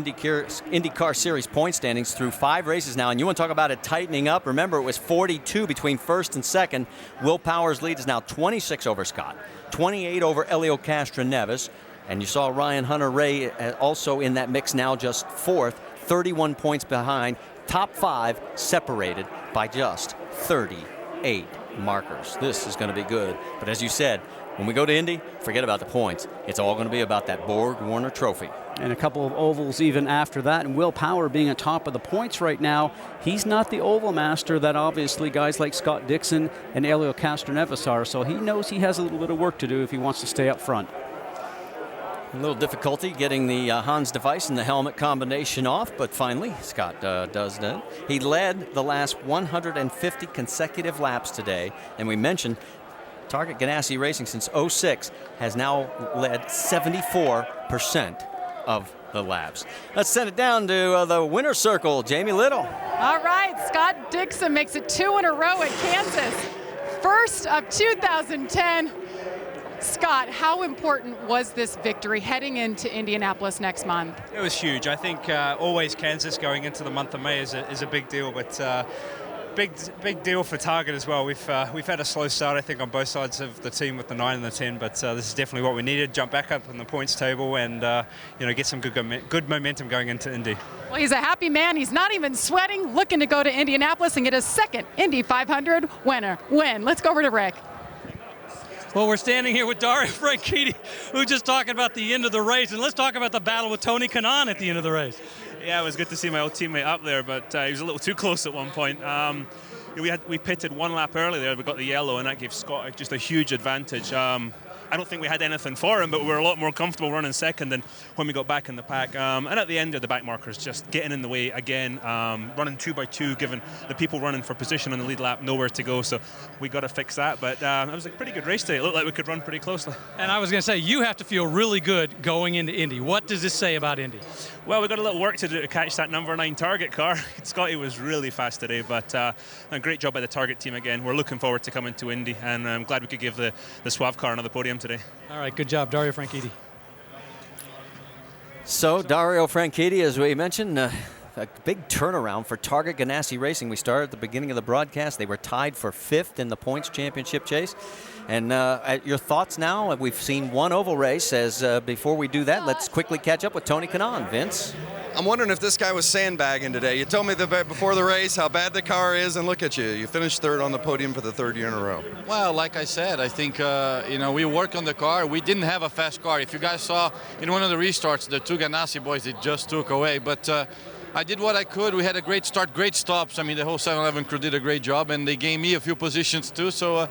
IndyCar Series point standings through 5 races now. And you want to talk about it tightening up? Remember, it was 42 between first and second. Will Power's lead is now 26 over Scott, 28 over Elio Castroneves. And you saw Ryan Hunter-Reay also in that mix now, just 4th, 31 points behind. Top 5 separated by just 38 markers. This is going to be good. But as you said, when we go to Indy, forget about the points. It's all going to be about that Borg-Warner trophy. And a couple of ovals even after that. And Will Power being at top of the points right now, he's not the oval master that obviously guys like Scott Dixon and Elio Castroneves are. So he knows he has a little bit of work to do if he wants to stay up front. A little difficulty getting the Hans device and the helmet combination off, but finally Scott does that. He led the last 150 consecutive laps today, and we mentioned Target Ganassi Racing since 06 has now led 74% of the laps. Let's send it down to the winner's circle, Jamie Little. All right, Scott Dixon makes it 2 in a row at Kansas. First of 2010. Scott, how important was this victory heading into Indianapolis next month? It was huge. I think always Kansas going into the month of May is a big deal, but big deal for Target as well. We've had a slow start, I think, on both sides of the team with the 9 and the 10, but this is definitely what we needed. Jump back up in the points table and get some good momentum going into Indy. Well, he's a happy man. He's not even sweating, looking to go to Indianapolis and get his second Indy 500 win. Let's go over to Rick. Well, we're standing here with Dario Franchitti, who was just talking about the end of the race, and let's talk about the battle with Tony Kanaan at the end of the race. Yeah, it was good to see my old teammate up there, but he was a little too close at one point. we pitted one lap early there. We got the yellow, and that gave Scott just a huge advantage. I don't think we had anything for him, but we were a lot more comfortable running second than when we got back in the pack. And at the end of the back markers, just getting in the way again, running 2 by 2, giving the people running for position on the lead lap nowhere to go. So we got to fix that. But it was a pretty good race today. It looked like we could run pretty closely. And I was going to say, you have to feel really good going into Indy. What does this say about Indy? Well, we got a little work to do to catch that number 9 target car. Scotty was really fast today, but a great job by the target team again. We're looking forward to coming to Indy, and I'm glad we could give the Suave car another podium today. All right, good job, Dario Franchitti. So Dario Franchitti, as we mentioned, a big turnaround for Target Ganassi Racing. We started at the beginning of the broadcast. They were tied for 5th in the points championship chase. And your thoughts now? We've seen one oval race. Before we do that, let's quickly catch up with Tony Kanaan. Vince? I'm wondering if this guy was sandbagging today. You told me before the race how bad the car is, and look at you. You finished 3rd on the podium for the 3rd year in a row. Well, like I said, I think, we worked on the car. We didn't have a fast car. If you guys saw in one of the restarts, the 2 Ganassi boys, they just took away. But I did what I could. We had a great start, great stops. I mean, the whole 7-Eleven crew did a great job, and they gave me a few positions too. So it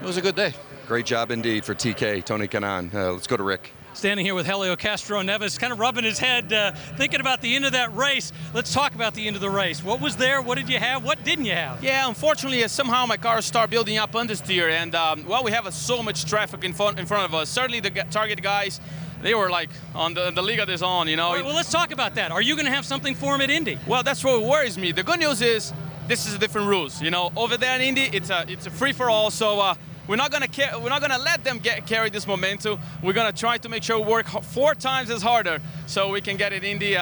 was a good day. Great job indeed for TK, Tony Kanaan. Let's go to Rick. Standing here with Helio Castroneves, kind of rubbing his head, thinking about the end of that race. Let's talk about the end of the race. What was there? What did you have? What didn't you have? Yeah, unfortunately, somehow my car started building up understeer, and we have so much traffic in front of us. Certainly the target guys, they were like on the league of their own, you know. Well, let's talk about that. Are you going to have something for him at Indy? Well, that's what worries me. The good news is this is different rules. You know, over there in Indy, it's a free for all. So. We're not gonna let them carry this momentum. We're gonna try to make sure we work 4 times as harder so we can get it in the.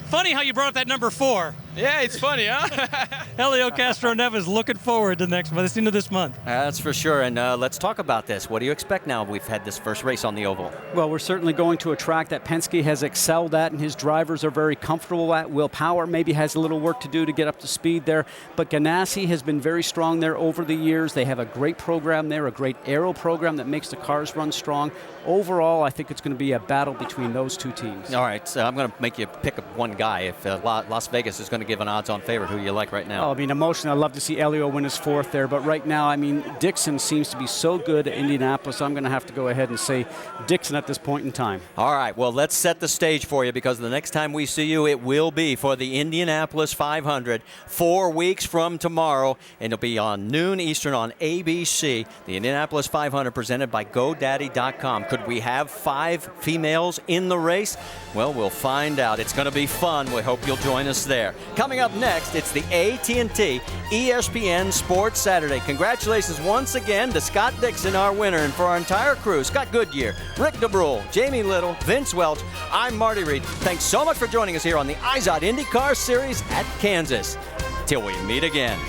Funny how you brought up that number 4. Yeah, it's funny, huh? Helio Castroneves looking forward to the end of this month. That's for sure. And let's talk about this. What do you expect now? We've had this first race on the oval. Well, we're certainly going to a track that Penske has excelled at, and his drivers are very comfortable at. Will Power maybe has a little work to do to get up to speed there, but Ganassi has been very strong there over the years. They have a great program there, a great aero program that makes the cars run strong. Overall, I think it's going to be a battle between those 2 teams. All right, so I'm going to make you pick up one guy. If Las Vegas is going to give an odds-on favorite, who you like right now? Oh, I mean, emotionally, I'd love to see Helio win his 4th there, but right now, I mean, Dixon seems to be so good at Indianapolis, I'm going to have to go ahead and say Dixon at this point in time. All right, well, let's set the stage for you, because the next time we see you, it will be for the Indianapolis 500, 4 weeks from tomorrow, and it'll be on noon Eastern on ABC, the Indianapolis 500 presented by GoDaddy.com. Could we have 5 females in the race? Well, we'll find out. It's going to be fun. We hope you'll join us there. Coming up next, it's the AT&T ESPN Sports Saturday. Congratulations once again to Scott Dixon, our winner, and for our entire crew, Scott Goodyear, Rick DeBrule, Jamie Little, Vince Welch. I'm Marty Reed. Thanks so much for joining us here on the IZOD IndyCar Series at Kansas. Till we meet again.